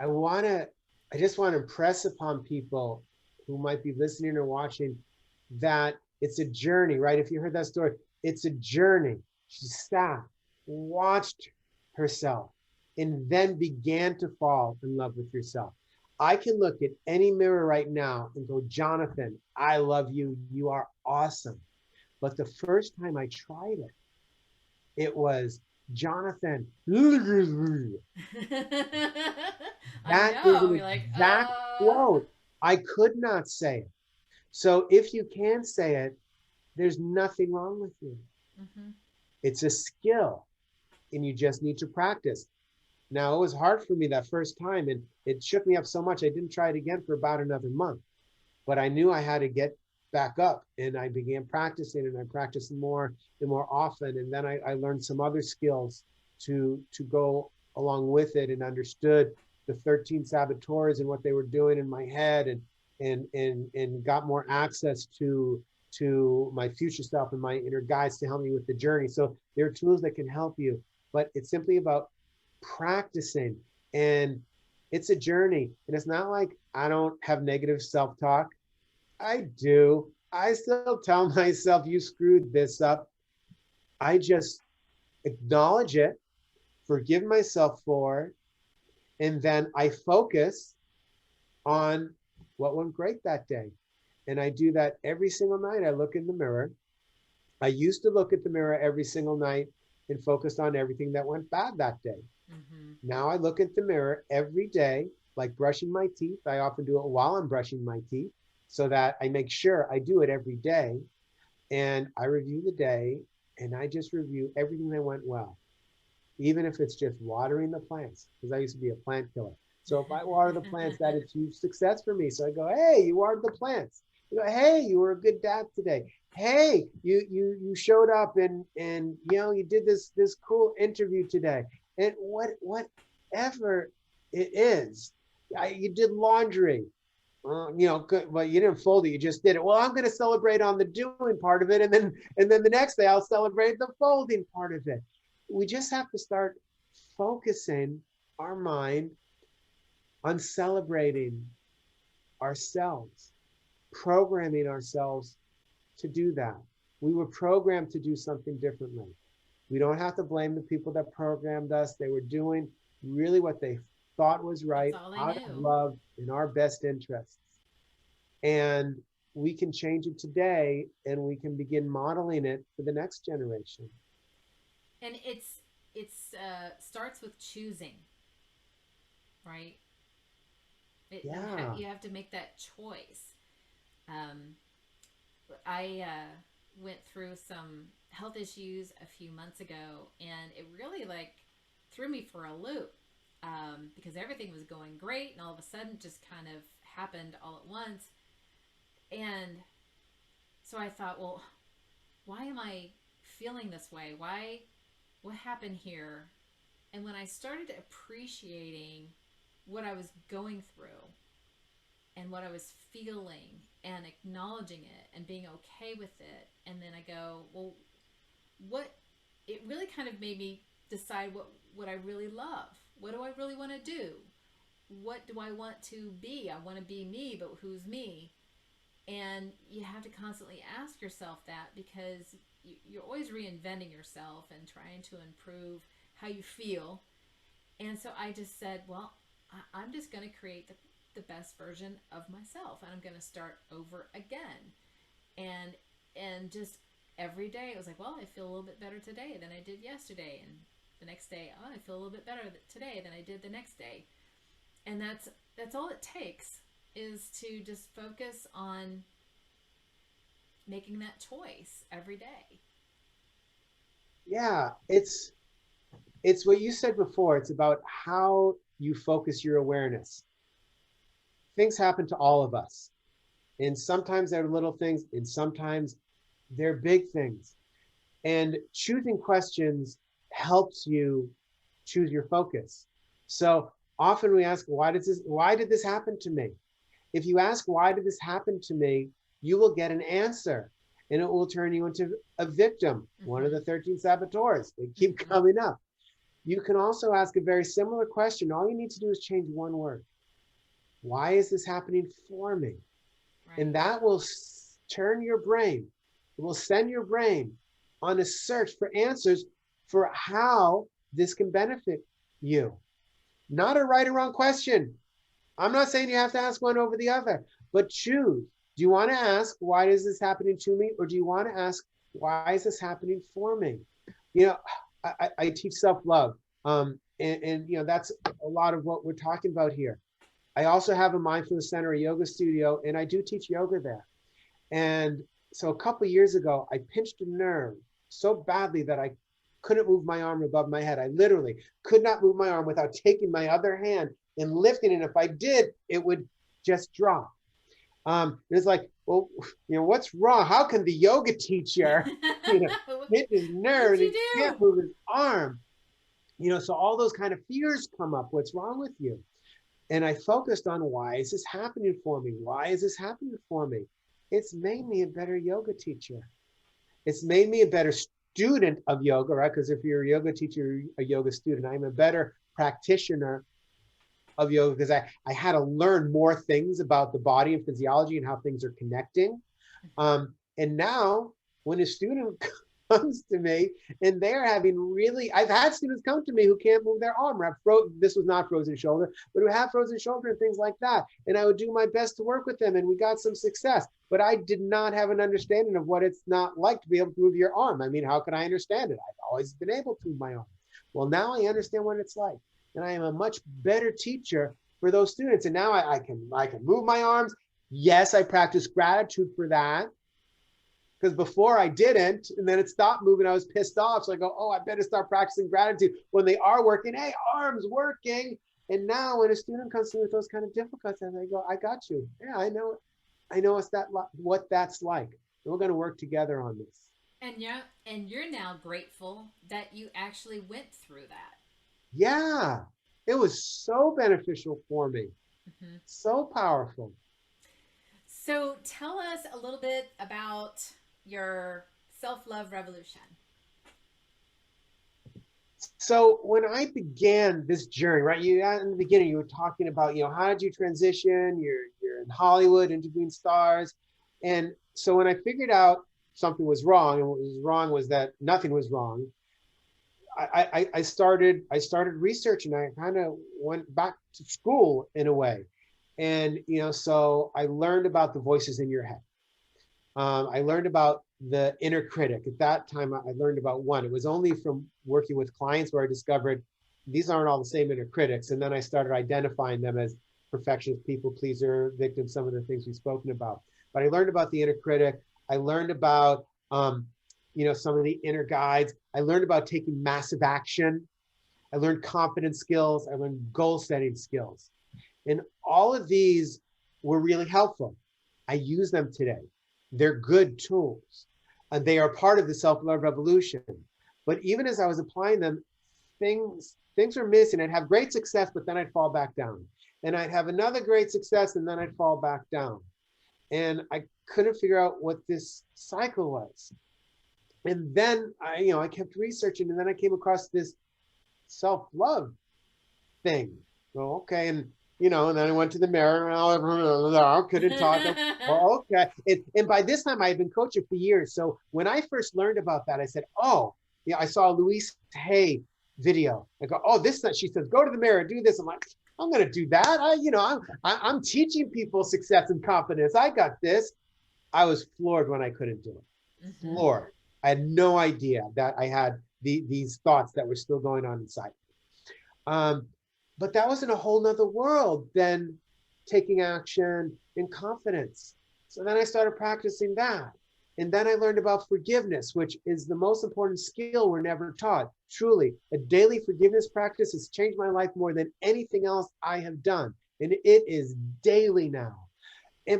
I want to, I just want to impress upon people who might be listening or watching that it's a journey, right? If you heard that story, it's a journey. She sat, watched herself, and then began to fall in love with yourself. I can look at any mirror right now and go, Jonathan, I love you. You are awesome. But the first time I tried it, it was Jonathan. I That is know. an You're like, exact quote. I could not say it. So if you can say it, there's nothing wrong with you. mm-hmm. It's a skill and you just need to practice. Now, it was hard for me that first time and it shook me up so much I didn't try it again for about another month. But I knew I had to get back up, and I began practicing, and I practiced more and more often. And then I learned some other skills to go along with it, and understood the 13 saboteurs and what they were doing in my head, and got more access to my future self and my inner guides to help me with the journey. So there are tools that can help you, but it's simply about practicing. And it's a journey. And it's not like I don't have negative self-talk. I do. I still tell myself, you screwed this up. I just acknowledge it, forgive myself for it, and then I focus on what went great that day. And I do that every single night. I look in the mirror. I used to look at the mirror every single night and focus on everything that went bad that day. Mm-hmm. Now I look at the mirror every day, like brushing my teeth. I often do it while I'm brushing my teeth so that I make sure I do it every day. And I review the day, and I just review everything that went well, even if it's just watering the plants, because I used to be a plant killer. So if I water the plants, that is huge success for me. So I go, hey, you watered the plants. You go, hey, you were a good dad today. Hey, you showed up and you did this cool interview today. And whatever it is, you did laundry. Good, but you didn't fold it. You just did it. Well, I'm going to celebrate on the doing part of it, and then the next day I'll celebrate the folding part of it. We just have to start focusing our mind on celebrating ourselves, programming ourselves to do that. We were programmed to do something differently. We don't have to blame the people that programmed us. They were doing really what they thought was That's right all they out of knew. love in our best interests. And we can change it today and we can begin modeling it for the next generation. And it's starts with choosing, right? Yeah. You have to make that choice. Um, I went through some health issues a few months ago, and it really like threw me for a loop, because everything was going great, and all of a sudden, just kind of happened all at once. And so I thought, well, why am I feeling this way? Why? What happened here? And when I started appreciating what I was going through and what I was feeling and acknowledging it and being okay with it, and then I go, well, what? It really kind of made me decide what I really love. What do I really want to do? What do I want to be? I want to be me, but who's me? And you have to constantly ask yourself that, because you're always reinventing yourself and trying to improve how you feel. And so I just said, well, I'm just going to create the best version of myself, and I'm going to start over again. And just every day it was like, well, I feel a little bit better today than I did yesterday, and the next day, oh, I feel a little bit better today than I did the next day. And that's all it takes, is to just focus on making that choice every day. Yeah. It's what you said before. It's about how you focus your awareness. Things happen to all of us. And sometimes they're little things, and sometimes they're big things. And choosing questions helps you choose your focus. So often we ask, why did this happen to me? If you ask, why did this happen to me? You will get an answer, and it will turn you into a victim, one of Mm-hmm. the 13 saboteurs. They keep Mm-hmm. coming up. You can also ask a very similar question. All you need to do is change one word. Why is this happening for me? And Right. that will turn your brain, it will send your brain on a search for answers for how this can benefit you. Not a right or wrong question. I'm not saying you have to ask one over the other, but choose. Do you want to ask, why is this happening to me? Or do you want to ask, why is this happening for me? You know, I teach self-love. And that's a lot of what we're talking about here. I also have a mindfulness center, a yoga studio, and I do teach yoga there. And so a couple of years ago, I pinched a nerve so badly that I couldn't move my arm above my head. I literally could not move my arm without taking my other hand and lifting it. If I did, it would just drop. It's like, well, what's wrong? How can the yoga teacher, you know, hit his What nerve did and you he do? can't move his arm? So all those kind of fears come up. What's wrong with you? And I focused on, why is this happening for me? Why is this happening for me? It's made me a better yoga teacher. It's made me a better student of yoga, right? Because if you're a yoga teacher, a yoga student, I'm a better practitioner of yoga, because I had to learn more things about the body and physiology and how things are connecting. And now when a student comes to me and they're having really, I've had students come to me who can't move their arm. This was not frozen shoulder, but who have frozen shoulder and things like that. And I would do my best to work with them, and we got some success. But I did not have an understanding of what it's not like to be able to move your arm. I mean, how can I understand it? I've always been able to move my arm. Well, now I understand what it's like, and I am a much better teacher for those students. And now I can move my arms. Yes, I practice gratitude for that, because before I didn't, and then it stopped moving. I was pissed off. So I go, oh, I better start practicing gratitude when they are working. Hey, arms working. And now when a student comes to me with those kind of difficulties, I go, I got you. Yeah, I know what that's like. And we're going to work together on this. And you're now grateful that you actually went through that. Yeah, it was so beneficial for me. Mm-hmm. So powerful. So tell us a little bit about your self love revolution. So when I began this journey, right? In the beginning, you were talking about, how did you transition? You're in Hollywood, interviewing stars. And so when I figured out something was wrong, and what was wrong was that nothing was wrong, I started researching. I kind of went back to school in a way. And, so I learned about the voices in your head. I learned about the inner critic. At that time, I learned about one. It was only from working with clients where I discovered these aren't all the same inner critics. And then I started identifying them as perfectionist, people pleaser, victim, some of the things we've spoken about. But I learned about the inner critic. I learned about, some of the inner guides. I learned about taking massive action. I learned confidence skills. I learned goal setting skills. And all of these were really helpful. I use them today. They're good tools, and they are part of the self-love revolution. But even as I was applying them, things were missing. I'd have great success, but then I'd fall back down. And I'd have another great success, and then I'd fall back down. And I couldn't figure out what this cycle was. And then I kept researching, and then I came across this self-love thing. Well, okay, and and then I went to the mirror, and I couldn't talk. Well, okay. And by this time, I had been coaching for years. So when I first learned about that, I said, oh, yeah, I saw a Louise Hay video. I go, oh, this, she says, go to the mirror, do this. I'm like, I'm going to do that. I'm teaching people success and confidence. I got this. I was floored when I couldn't do it. Mm-hmm. Floored. I had no idea that I had these thoughts that were still going on inside. But that was in a whole nother world than taking action and confidence. So then I started practicing that. And then I learned about forgiveness, which is the most important skill we're never taught. Truly, a daily forgiveness practice has changed my life more than anything else I have done. And it is daily now.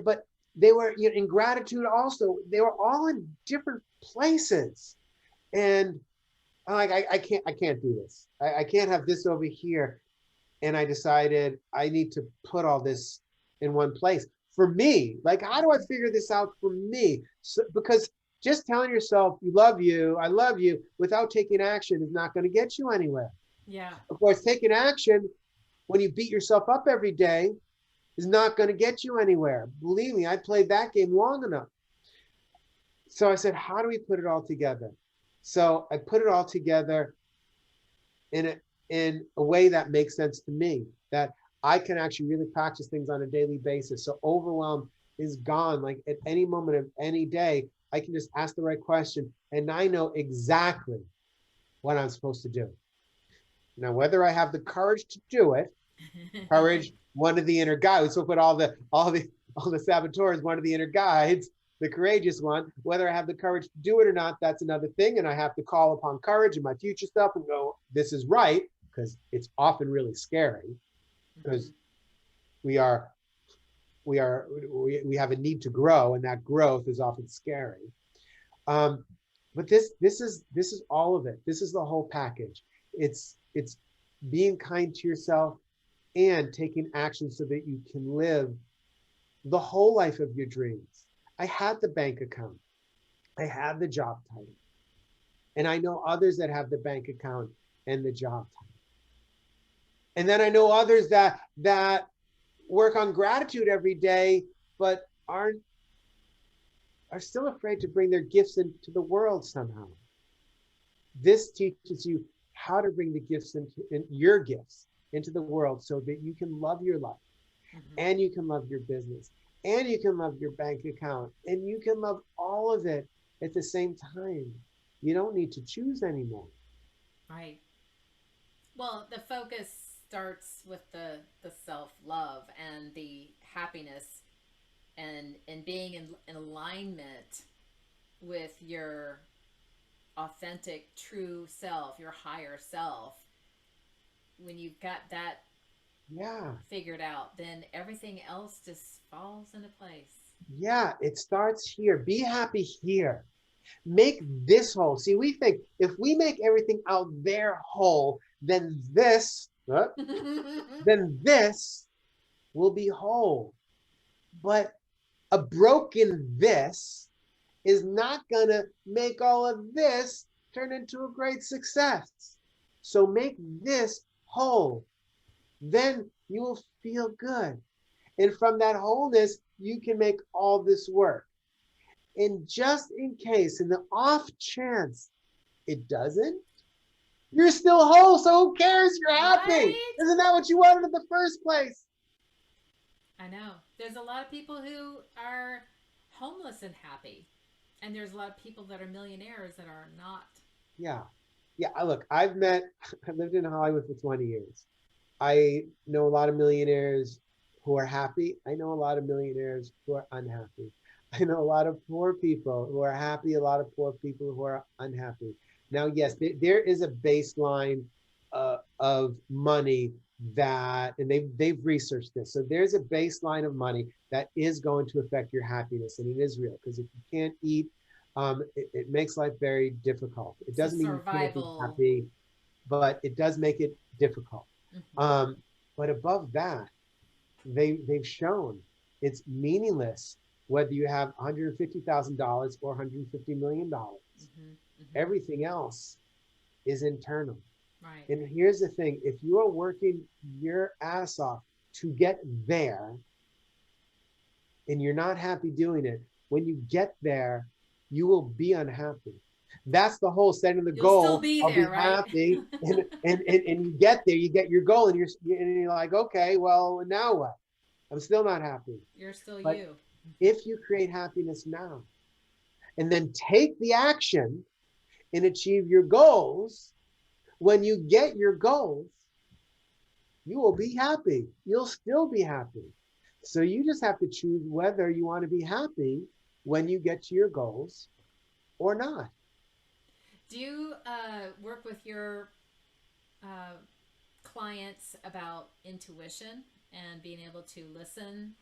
But they were, in gratitude also, they were all in different places. And I'm like, I can't do this. I can't have this over here. And I decided I need to put all this in one place for me. Like, how do I figure this out for me? So, because just telling yourself I love you without taking action is not going to get you anywhere. Yeah. Of course, taking action when you beat yourself up every day is not going to get you anywhere. Believe me, I played that game long enough. So I said, how do we put it all together? So I put it all together in a way that makes sense to me, that I can actually really practice things on a daily basis. So overwhelm is gone. Like at any moment of any day, I can just ask the right question and I know exactly what I'm supposed to do. Now, whether I have the courage to do it, courage, one of the inner guides, so put all the saboteurs, one of the inner guides, the courageous one, whether I have the courage to do it or not, that's another thing. And I have to call upon courage in my future stuff and go, this is right, because it's often really scary, because we have a need to grow, and that growth is often scary. But this is all of it. This is the whole package. It's being kind to yourself and taking action so that you can live the whole life of your dreams. I had the bank account. I had the job title. And I know others that have the bank account and the job title. And then I know others that work on gratitude every day, but are still afraid to bring their gifts into the world somehow. This teaches you how to bring the gifts in your gifts into the world so that you can love your life, and you can love your business, and you can love your bank account, and you can love all of it at the same time. You don't need to choose anymore. Right. Well, the focus starts with the self-love and the happiness and being in alignment with your authentic, true self, your higher self. When you've got that figured out, then everything else just falls into place. Yeah, it starts here. Be happy here. Make this whole. See, we think if we make everything out there whole, then this will be whole. But a broken this is not going to make all of this turn into a great success. So make this whole. Then you will feel good. And from that wholeness, you can make all this work. And just in case, in the off chance it doesn't, you're still whole. So who cares? You're happy. Right? Isn't that what you wanted in the first place? I know. There's a lot of people who are homeless and happy. And there's a lot of people that are millionaires that are not. Yeah. Yeah. Look, I lived in Hollywood for 20 years. I know a lot of millionaires who are happy. I know a lot of millionaires who are unhappy. I know a lot of poor people who are happy, a lot of poor people who are unhappy. Now, yes, there is a baseline of money that, and they've researched this. So there's a baseline of money that is going to affect your happiness, and it is real because if you can't eat, it makes life very difficult. It It's a doesn't mean you can't be survival. happy, but it does make it difficult. Mm-hmm. Um, but above that, they've shown it's meaningless whether you have $150,000 or $150 million. Mm-hmm. Mm-hmm. Everything else is internal. Right. And here's the thing: if you are working your ass off to get there, and you're not happy doing it, when you get there, you will be unhappy. That's the whole setting the You'll still goal. be I'll there, be right? happy, and you get there, you get your goal, and you're like, okay, well, now what? I'm still not happy. You're still But you. if you create happiness now, and then take the action and achieve your goals, when you get your goals, you will be happy. You'll still be happy. So you just have to choose whether you want to be happy when you get to your goals or not. Do you work with your uh, clients about intuition and being able to listen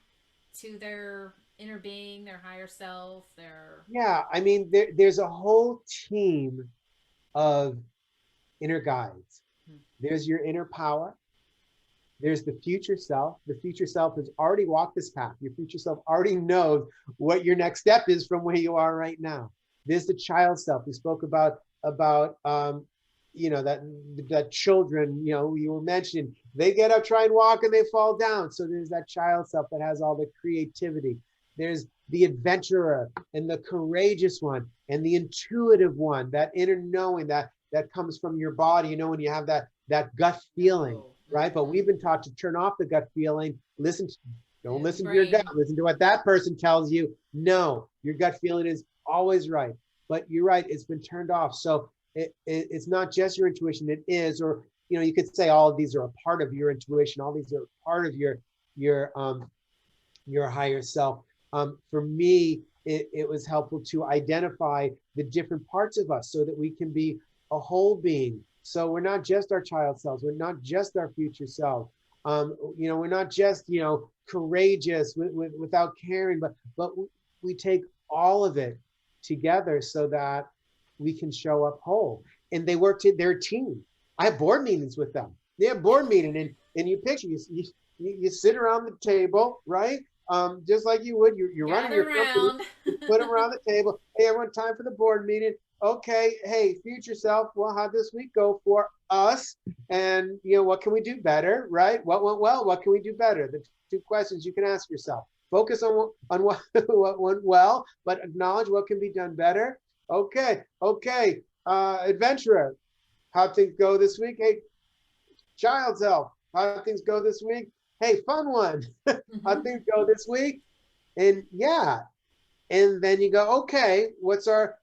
to their inner being, their higher self, their. Yeah, I mean, there's a whole team of inner guides. Hmm. There's your inner power. There's the future self. The future self has already walked this path. Your future self already knows what your next step is from where you are right now. There's the child self. We spoke about that children, you were mentioning, they get up, try and walk, and they fall down. So there's that child self that has all the creativity. There's the adventurer and the courageous one and the intuitive one, that inner knowing that comes from your body. When you have that gut feeling, Oh. right? But Mm-hmm. we've been taught to turn off the gut feeling. Don't The listen to your gut. brain. Listen to what that person tells you. No, your gut feeling is always right. But you're right, it's been turned off. So it's not just your intuition. It is, or you could say all of these are a part of your intuition. All these are part of your higher self. For me, it was helpful to identify the different parts of us so that we can be a whole being. So we're not just our child selves. We're not just our future self. We're not just, courageous without caring, but we take all of it together so that we can show up whole. And they work to their team. I have board meetings with them. They have board meeting, and you picture you sit around the table, right? Just like you would. You're running Gather your company. round. You put them around the table. Hey, everyone, time for the board meeting. Okay, hey, future self. Well, how'd this week go for us? And what can we do better, right? What went well? What can we do better? The two questions you can ask yourself. Focus on what what went well, but acknowledge what can be done better. Okay. Adventurer, how things go this week? Hey, child self, how things go this week? Hey, fun one, how Mm-hmm. things go this week? And yeah, and then you go, okay, what's our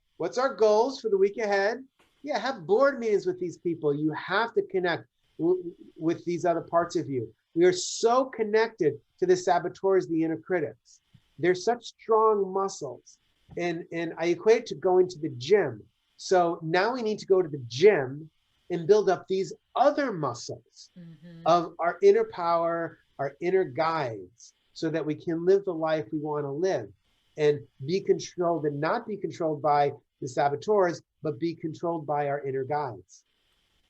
goals for the week ahead? Yeah, have board meetings with these people. You have to connect with these other parts of you. We are so connected to the saboteurs, the inner critics. They're such strong muscles. And I equate it to going to the gym. So now we need to go to the gym and build up these other muscles Mm-hmm. of our inner power, our inner guides, so that we can live the life we want to live and be controlled, and not be controlled by the saboteurs, but be controlled by our inner guides.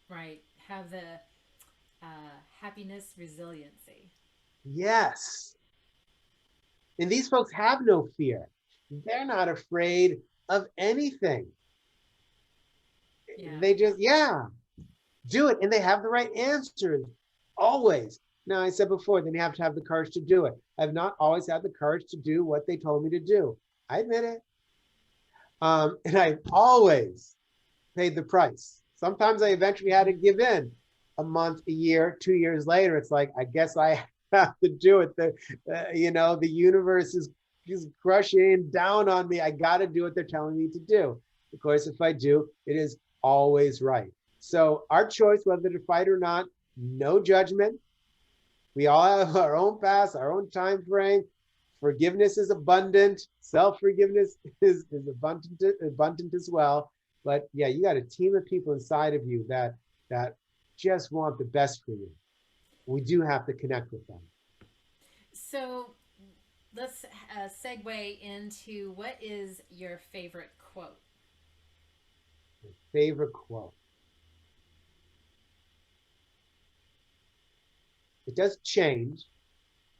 Right. Have the happiness resiliency. Yes. And these folks have no fear. They're not afraid of anything. Yeah. They just, yeah, do it. And they have the right answers always. Now, I said before, then you have to have the courage to do it. I've not always had the courage to do what they told me to do. I admit it. And I always paid the price. Sometimes I eventually had to give in a month, a year, 2 years later. It's like, I guess I have to do it. The universe is crushing down on me. I got to do what they're telling me to do. Of course, if I do, it is always right. So our choice, whether to fight or not, no judgment. We all have our own past, our own time frame. Forgiveness is abundant. Self-forgiveness is abundant as well. But yeah, you got a team of people inside of you that just want the best for you. We do have to connect with them. So let's segue into what is your favorite quote? Favorite quote. It does change.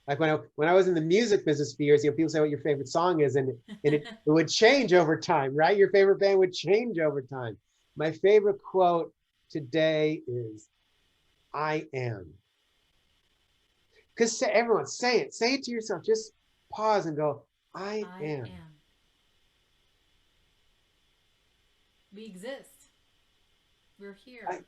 Like when I was in the music business for years, people say what your favorite song is, and it would change over time, right? Your favorite band would change over time. My favorite quote today is, "I am." Because everyone, say it to yourself. Just pause and go, "I I am." am. We exist. We're here. I,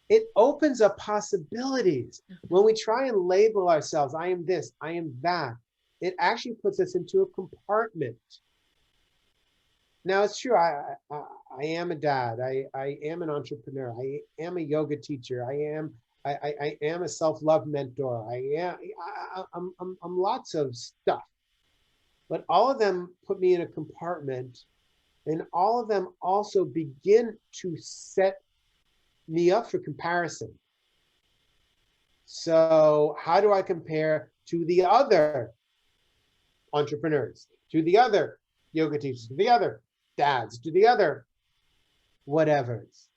it opens up possibilities. When Mm-hmm. we try and label ourselves, "I am this, I am that," it actually puts us into a compartment. Now it's true. I am a dad. I am an entrepreneur. I am a yoga teacher. I am a self-love mentor. I'm lots of stuff, but all of them put me in a compartment, and all of them also begin to set me up for comparison. So how do I compare to the other entrepreneurs, to the other yoga teachers, to the other dads, to the other whatevers?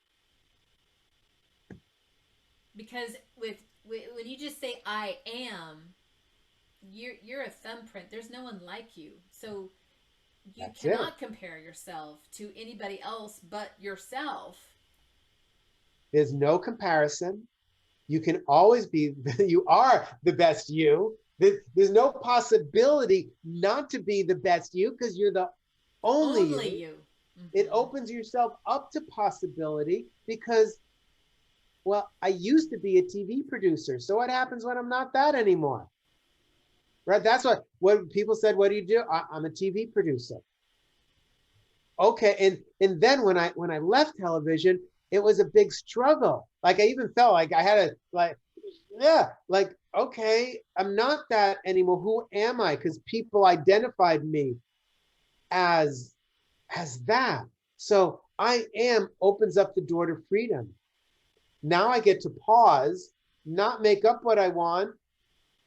Because when you just say I am, you're a thumbprint. There's no one like you. So you That's it. cannot compare yourself to anybody else but yourself. There's no comparison. You can always be, you are the best you. There's no possibility not to be the best you because you're the only Only you. you. It Mm-hmm. opens yourself up to possibility because, well, I used to be a TV producer. So what happens when I'm not that anymore? Right? That's what people said. What do you do? I'm a TV producer. Okay. And then when I left television, it was a big struggle. Like I even felt like I had to like, yeah, like, okay, I'm not that anymore. Who am I? Because people identified me as that. So I am opens up the door to freedom. Now I get to pause, not make up what I want,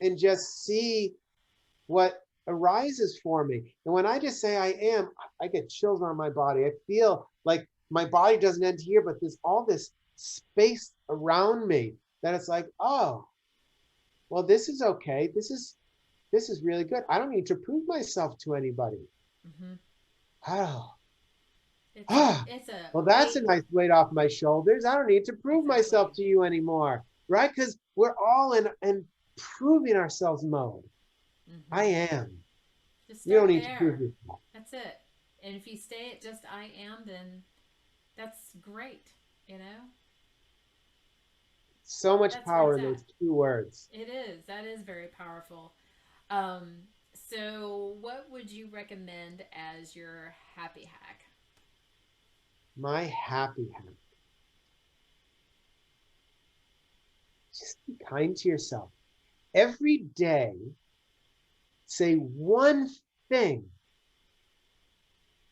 and just see what arises for me. And when I just say I am, I get chills on my body. I feel like my body doesn't end here, but there's all this space around me that it's like, oh, well, this is okay. This is really good. I don't need to prove myself to anybody. Mm-hmm. Oh, It's a ah, it's a well, that's a weight. nice weight off my shoulders. I don't need to prove myself Exactly. to you anymore, right? Because we're all in proving ourselves mode. I Mm-hmm. am. Just You don't start need to prove there. yourself. That's it. And if you stay at just I am, then that's great. You know, So much that's where power it's in at. those two words. It is. That is very powerful. Um, so, what would you recommend as your happy hack? My happy habit. Just be kind to yourself. Every day, say one thing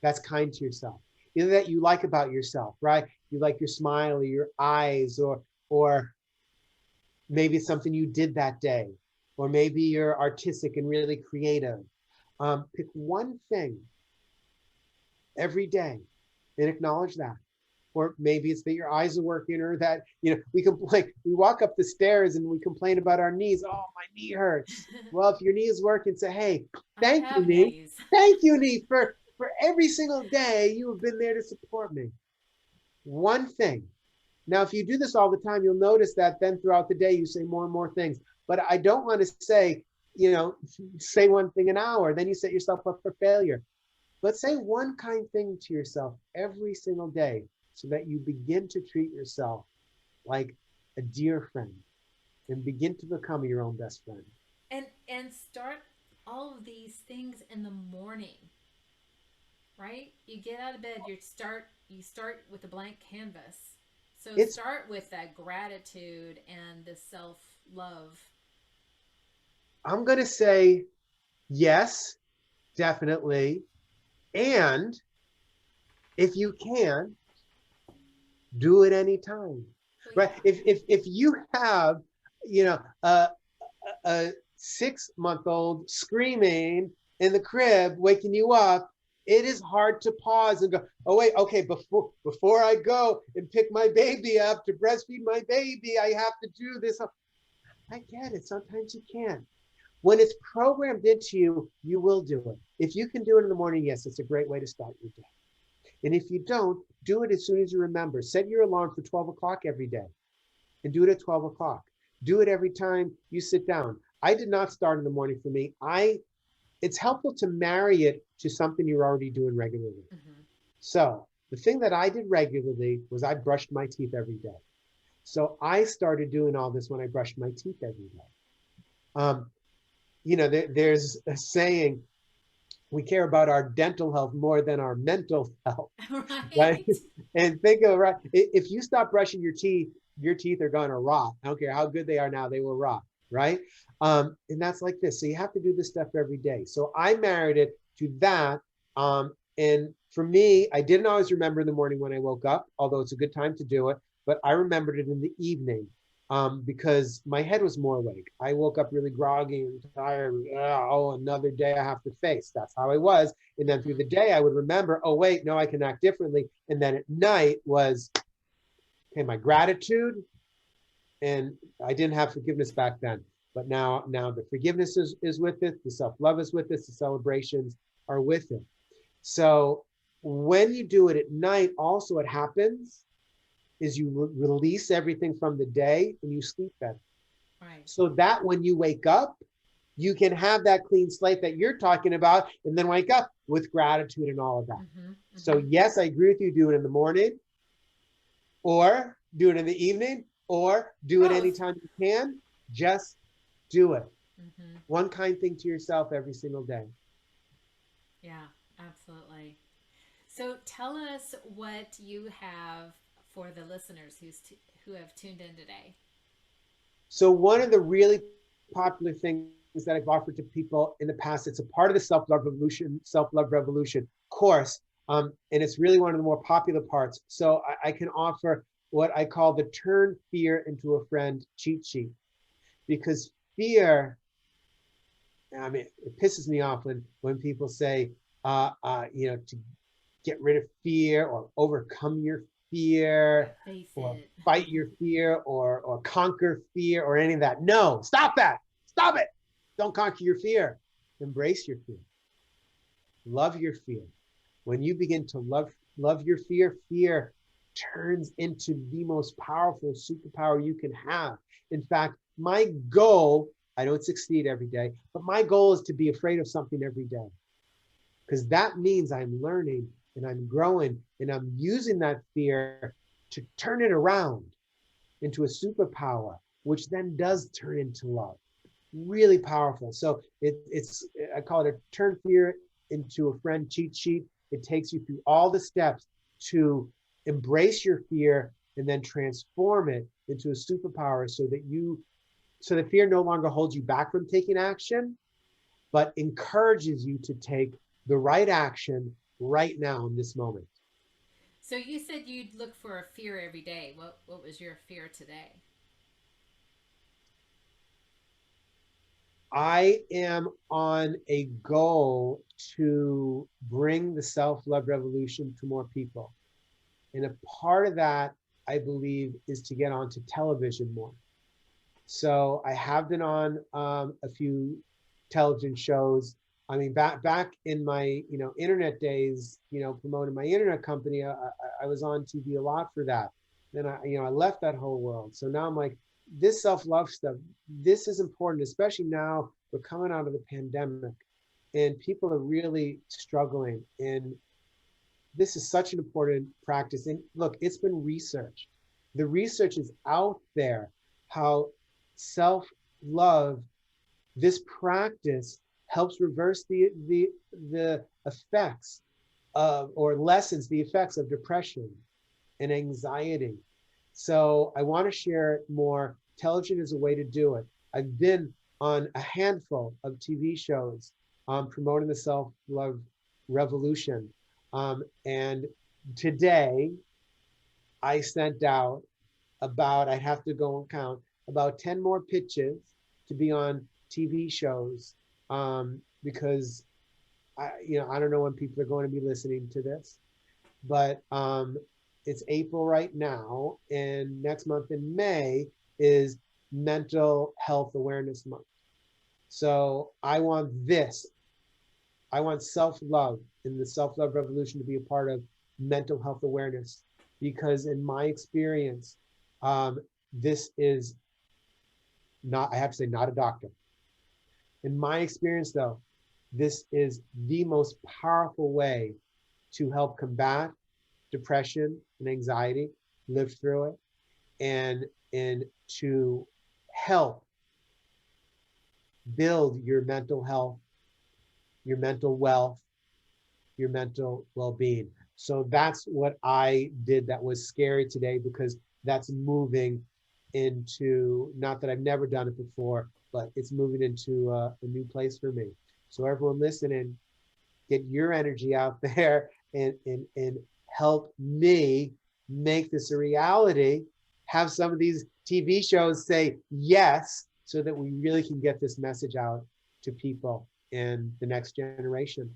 that's kind to yourself. Either that you like about yourself, right? You like your smile or your eyes, or maybe it's something you did that day, or maybe you're artistic and really creative. Pick one thing every day and acknowledge that. Or maybe it's that your eyes are working, or that we complain. We walk up the stairs and we complain about our knees. Oh, my knee hurts. Well, if your knee is working, say, "Hey, I thank you, have knee. knees. Thank you, knee, for every single day you have been there to support me." One thing. Now, if you do this all the time, you'll notice that then throughout the day you say more and more things. But I don't want to say, say one thing an hour. Then you set yourself up for failure. But say one kind thing to yourself every single day so that you begin to treat yourself like a dear friend and begin to become your own best friend. And start all of these things in the morning, right? You get out of bed, you start with a blank canvas. So It's, start with that gratitude and the self-love. I'm going to say yes, definitely. And if you can, do it anytime, Well, right? yeah. If you have, you know, a 6 month old screaming in the crib, waking you up, it is hard to pause and go, oh wait, okay, before I go and pick my baby up to breastfeed my baby, I have to do this. I get it. Sometimes you can't. When it's programmed into you, you will do it. If you can do it in the morning, yes, it's a great way to start your day. And if you don't, do it as soon as you remember. Set your alarm for 12 o'clock every day and do it at 12 o'clock. Do it every time you sit down. I did not start in the morning for me. It's helpful to marry it to something you're already doing regularly. Mm-hmm. So the thing that I did regularly was I brushed my teeth every day. So I started doing all this when I brushed my teeth every day. Um, there's a saying, we care about our dental health more than our mental health, right? Right. And think of, right, if you stop brushing your teeth are going to rot. I don't care how good they are now, they will rot, right? And that's like this. So you have to do this stuff every day. So I married it to that. And for me, I didn't always remember in the morning when I woke up, although it's a good time to do it, but I remembered it in the evening, because my head was more awake. I woke up really groggy and tired. Oh, another day I have to face. That's how I was. And then through Mm-hmm. the day, I would remember, oh, wait, no, I can act differently. And then at night was, okay, my gratitude. And I didn't have forgiveness back then. But now the forgiveness is with it. The self-love is with it. The celebrations are with it. So when you do it at night, also what happens is you release everything from the day and you sleep better. Right. So that when you wake up, you can have that clean slate that you're talking about and then wake up with gratitude and all of that. Mm-hmm. So Mm-hmm. yes, I agree with you. Do it in the morning or do it in the evening or do it Both. anytime you can. Just do it. Mm-hmm. One kind thing to yourself every single day. Yeah, absolutely. So tell us what you have for the listeners who have tuned in today. So one of the really popular things that I've offered to people in the past, it's a part of the self-love revolution course. And it's really one of the more popular parts. So I can offer what I call the turn fear into a friend cheat sheet, because fear, I mean, it pisses me off when people say, to get rid of fear or overcome your fear Yeah, face or it. fight your fear or conquer fear or any of that. No, stop that. Stop it. Don't conquer your fear. Embrace your fear. Love your fear. When you begin to love your fear, fear turns into the most powerful superpower you can have. In fact, my goal, I don't succeed every day, but my goal is to be afraid of something every day, because that means I'm learning and I'm growing and I'm using that fear to turn it around into a superpower, which then does turn into love. Really powerful. So I call it a turn fear into a friend cheat sheet. It takes you through all the steps to embrace your fear and then transform it into a superpower so that fear no longer holds you back from taking action, but encourages you to take the right action right now in this moment. So you said you'd look for a fear every day. What was your fear today? I am on a goal to bring the self-love revolution to more people. And a part of that, I believe, is to get onto television more. So I have been on a few television shows. I mean, back in my internet days, promoting my internet company, I was on TV a lot for that. Then I left that whole world. So now I'm like, this self love stuff, this is important, especially now we're coming out of the pandemic, and people are really struggling. And this is such an important practice. And look, it's been researched. The research is out there how self love, this practice helps reverse the effects of, or lessens the effects of depression and anxiety. So I want to share more. Intelligent is a way to do it. I've been on a handful of TV shows promoting the self-love revolution. And today I sent out about, I'd have to go and count, about 10 more pitches to be on TV shows, because I don't know when people are going to be listening to this, but it's April right now, and next month in May is Mental Health Awareness Month. So I want self-love and the self-love revolution to be a part of mental health awareness, because in my experience, this is not, I have to say, not a doctor. In my experience, though, this is the most powerful way to help combat depression and anxiety, live through it, and to help build your mental health, your mental wealth, your mental well-being. So that's what I did that was scary today, because that's moving into, not that I've never done it before, but it's moving into a new place for me. So everyone listening, get your energy out there and help me make this a reality. Have some of these TV shows say yes, so that we really can get this message out to people in the next generation.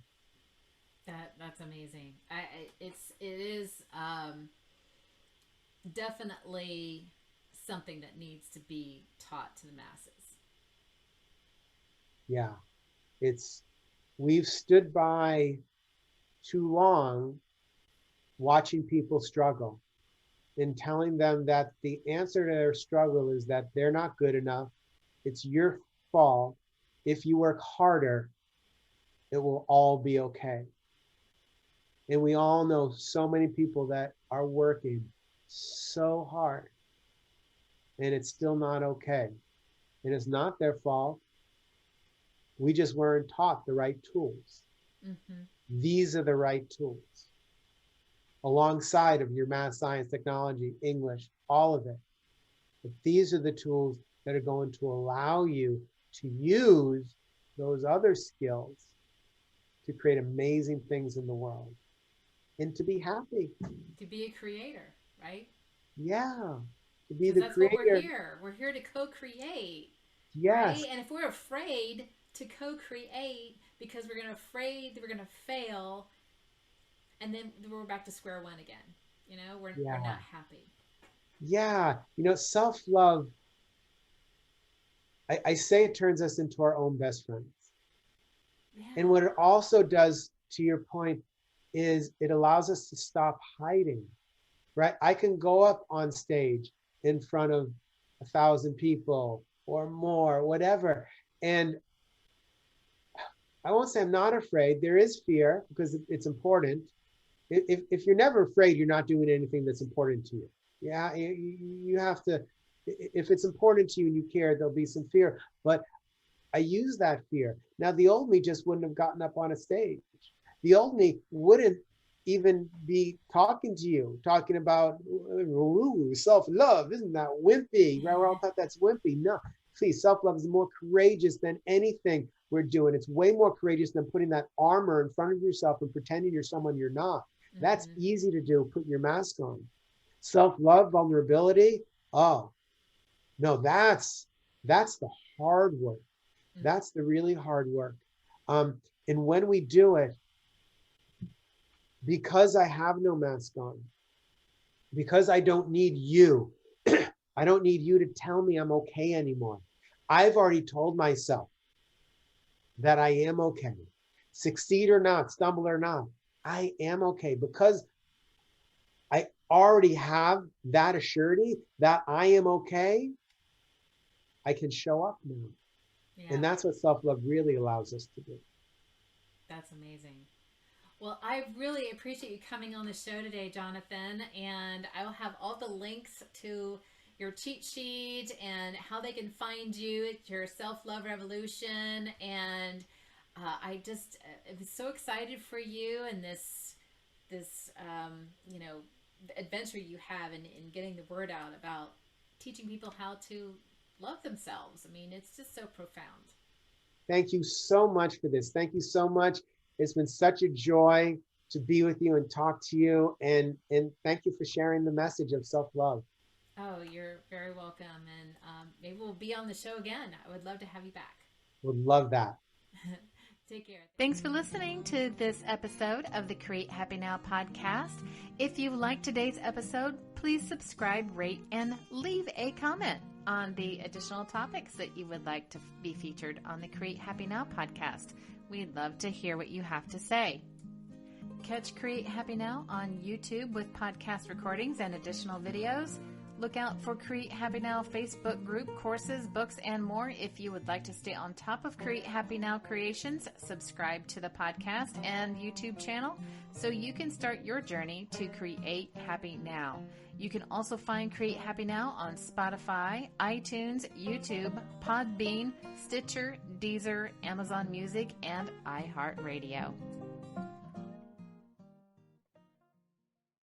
That's amazing. It is definitely something that needs to be taught to the masses. Yeah, we've stood by too long watching people struggle and telling them that the answer to their struggle is that they're not good enough. It's your fault. If you work harder, it will all be okay. And we all know so many people that are working so hard and it's still not okay. And it's not their fault. We just weren't taught the right tools. Mm-hmm. These are the right tools, alongside of your math, science, technology, English, all of it. But these are the tools that are going to allow you to use those other skills to create amazing things in the world and to be happy. To be a creator, right? Yeah, to be Because the that's what we're creator. here. We're here to co-create, right? Yes, And if we're afraid to co-create because afraid that we're gonna fail, and then we're back to square one again. We're yeah, not happy. yeah. Self-love, I say it turns us into our own best friends. And Yeah. what it also does, to your point, is it allows us to stop hiding, right? I can go up on stage in front of 1,000 people or more, whatever. And I won't say I'm not afraid. There is fear because it's important. If you're never afraid, you're not doing anything that's important to you. Yeah, you have to, if it's important to you and you care, there'll be some fear. But I use that fear. Now, the old me just wouldn't have gotten up on a stage. The old me wouldn't even be talking to you, talking about self-love. Isn't that wimpy? Right? We all thought that's wimpy. No, please, self-love is more courageous than anything we're doing. It's way more courageous than putting that armor in front of yourself and pretending you're someone you're not. That's Mm-hmm. easy to do, putting your mask on. Self-love, vulnerability. Oh, no, that's the hard work. That's the really hard work. And when we do it, because I have no mask on, because I don't need you, I don't need you to tell me I'm okay anymore. I've already told myself that I am okay. Succeed or not, stumble or not, I am okay, because I already have that assurity that I am okay. I can show up now. And Yeah. that's what self-love really allows us to do. That's amazing. Well, I really appreciate you coming on the show today, Jonathan, and I will have all the links to your cheat sheet and how they can find you at your self-love revolution. And I was so excited for you and this adventure you have in getting the word out about teaching people how to love themselves. I mean, it's just so profound. Thank you so much for this. Thank you so much. It's been such a joy to be with you and talk to you. And thank you for sharing the message of self-love. Oh, you're very welcome. And maybe we'll be on the show again. I would love to have you back. Would love that. Take care. Thanks for listening to this episode of the Create Happy Now podcast. If you liked today's episode, please subscribe, rate, and leave a comment on the additional topics that you would like to be featured on the Create Happy Now podcast. We'd love to hear what you have to say. Catch Create Happy Now on YouTube with podcast recordings and additional videos. Look out for Create Happy Now Facebook group, courses, books, and more. If you would like to stay on top of Create Happy Now creations, subscribe to the podcast and YouTube channel so you can start your journey to create happy now. You can also find Create Happy Now on Spotify, iTunes, YouTube, Podbean, Stitcher, Deezer, Amazon Music, and iHeartRadio.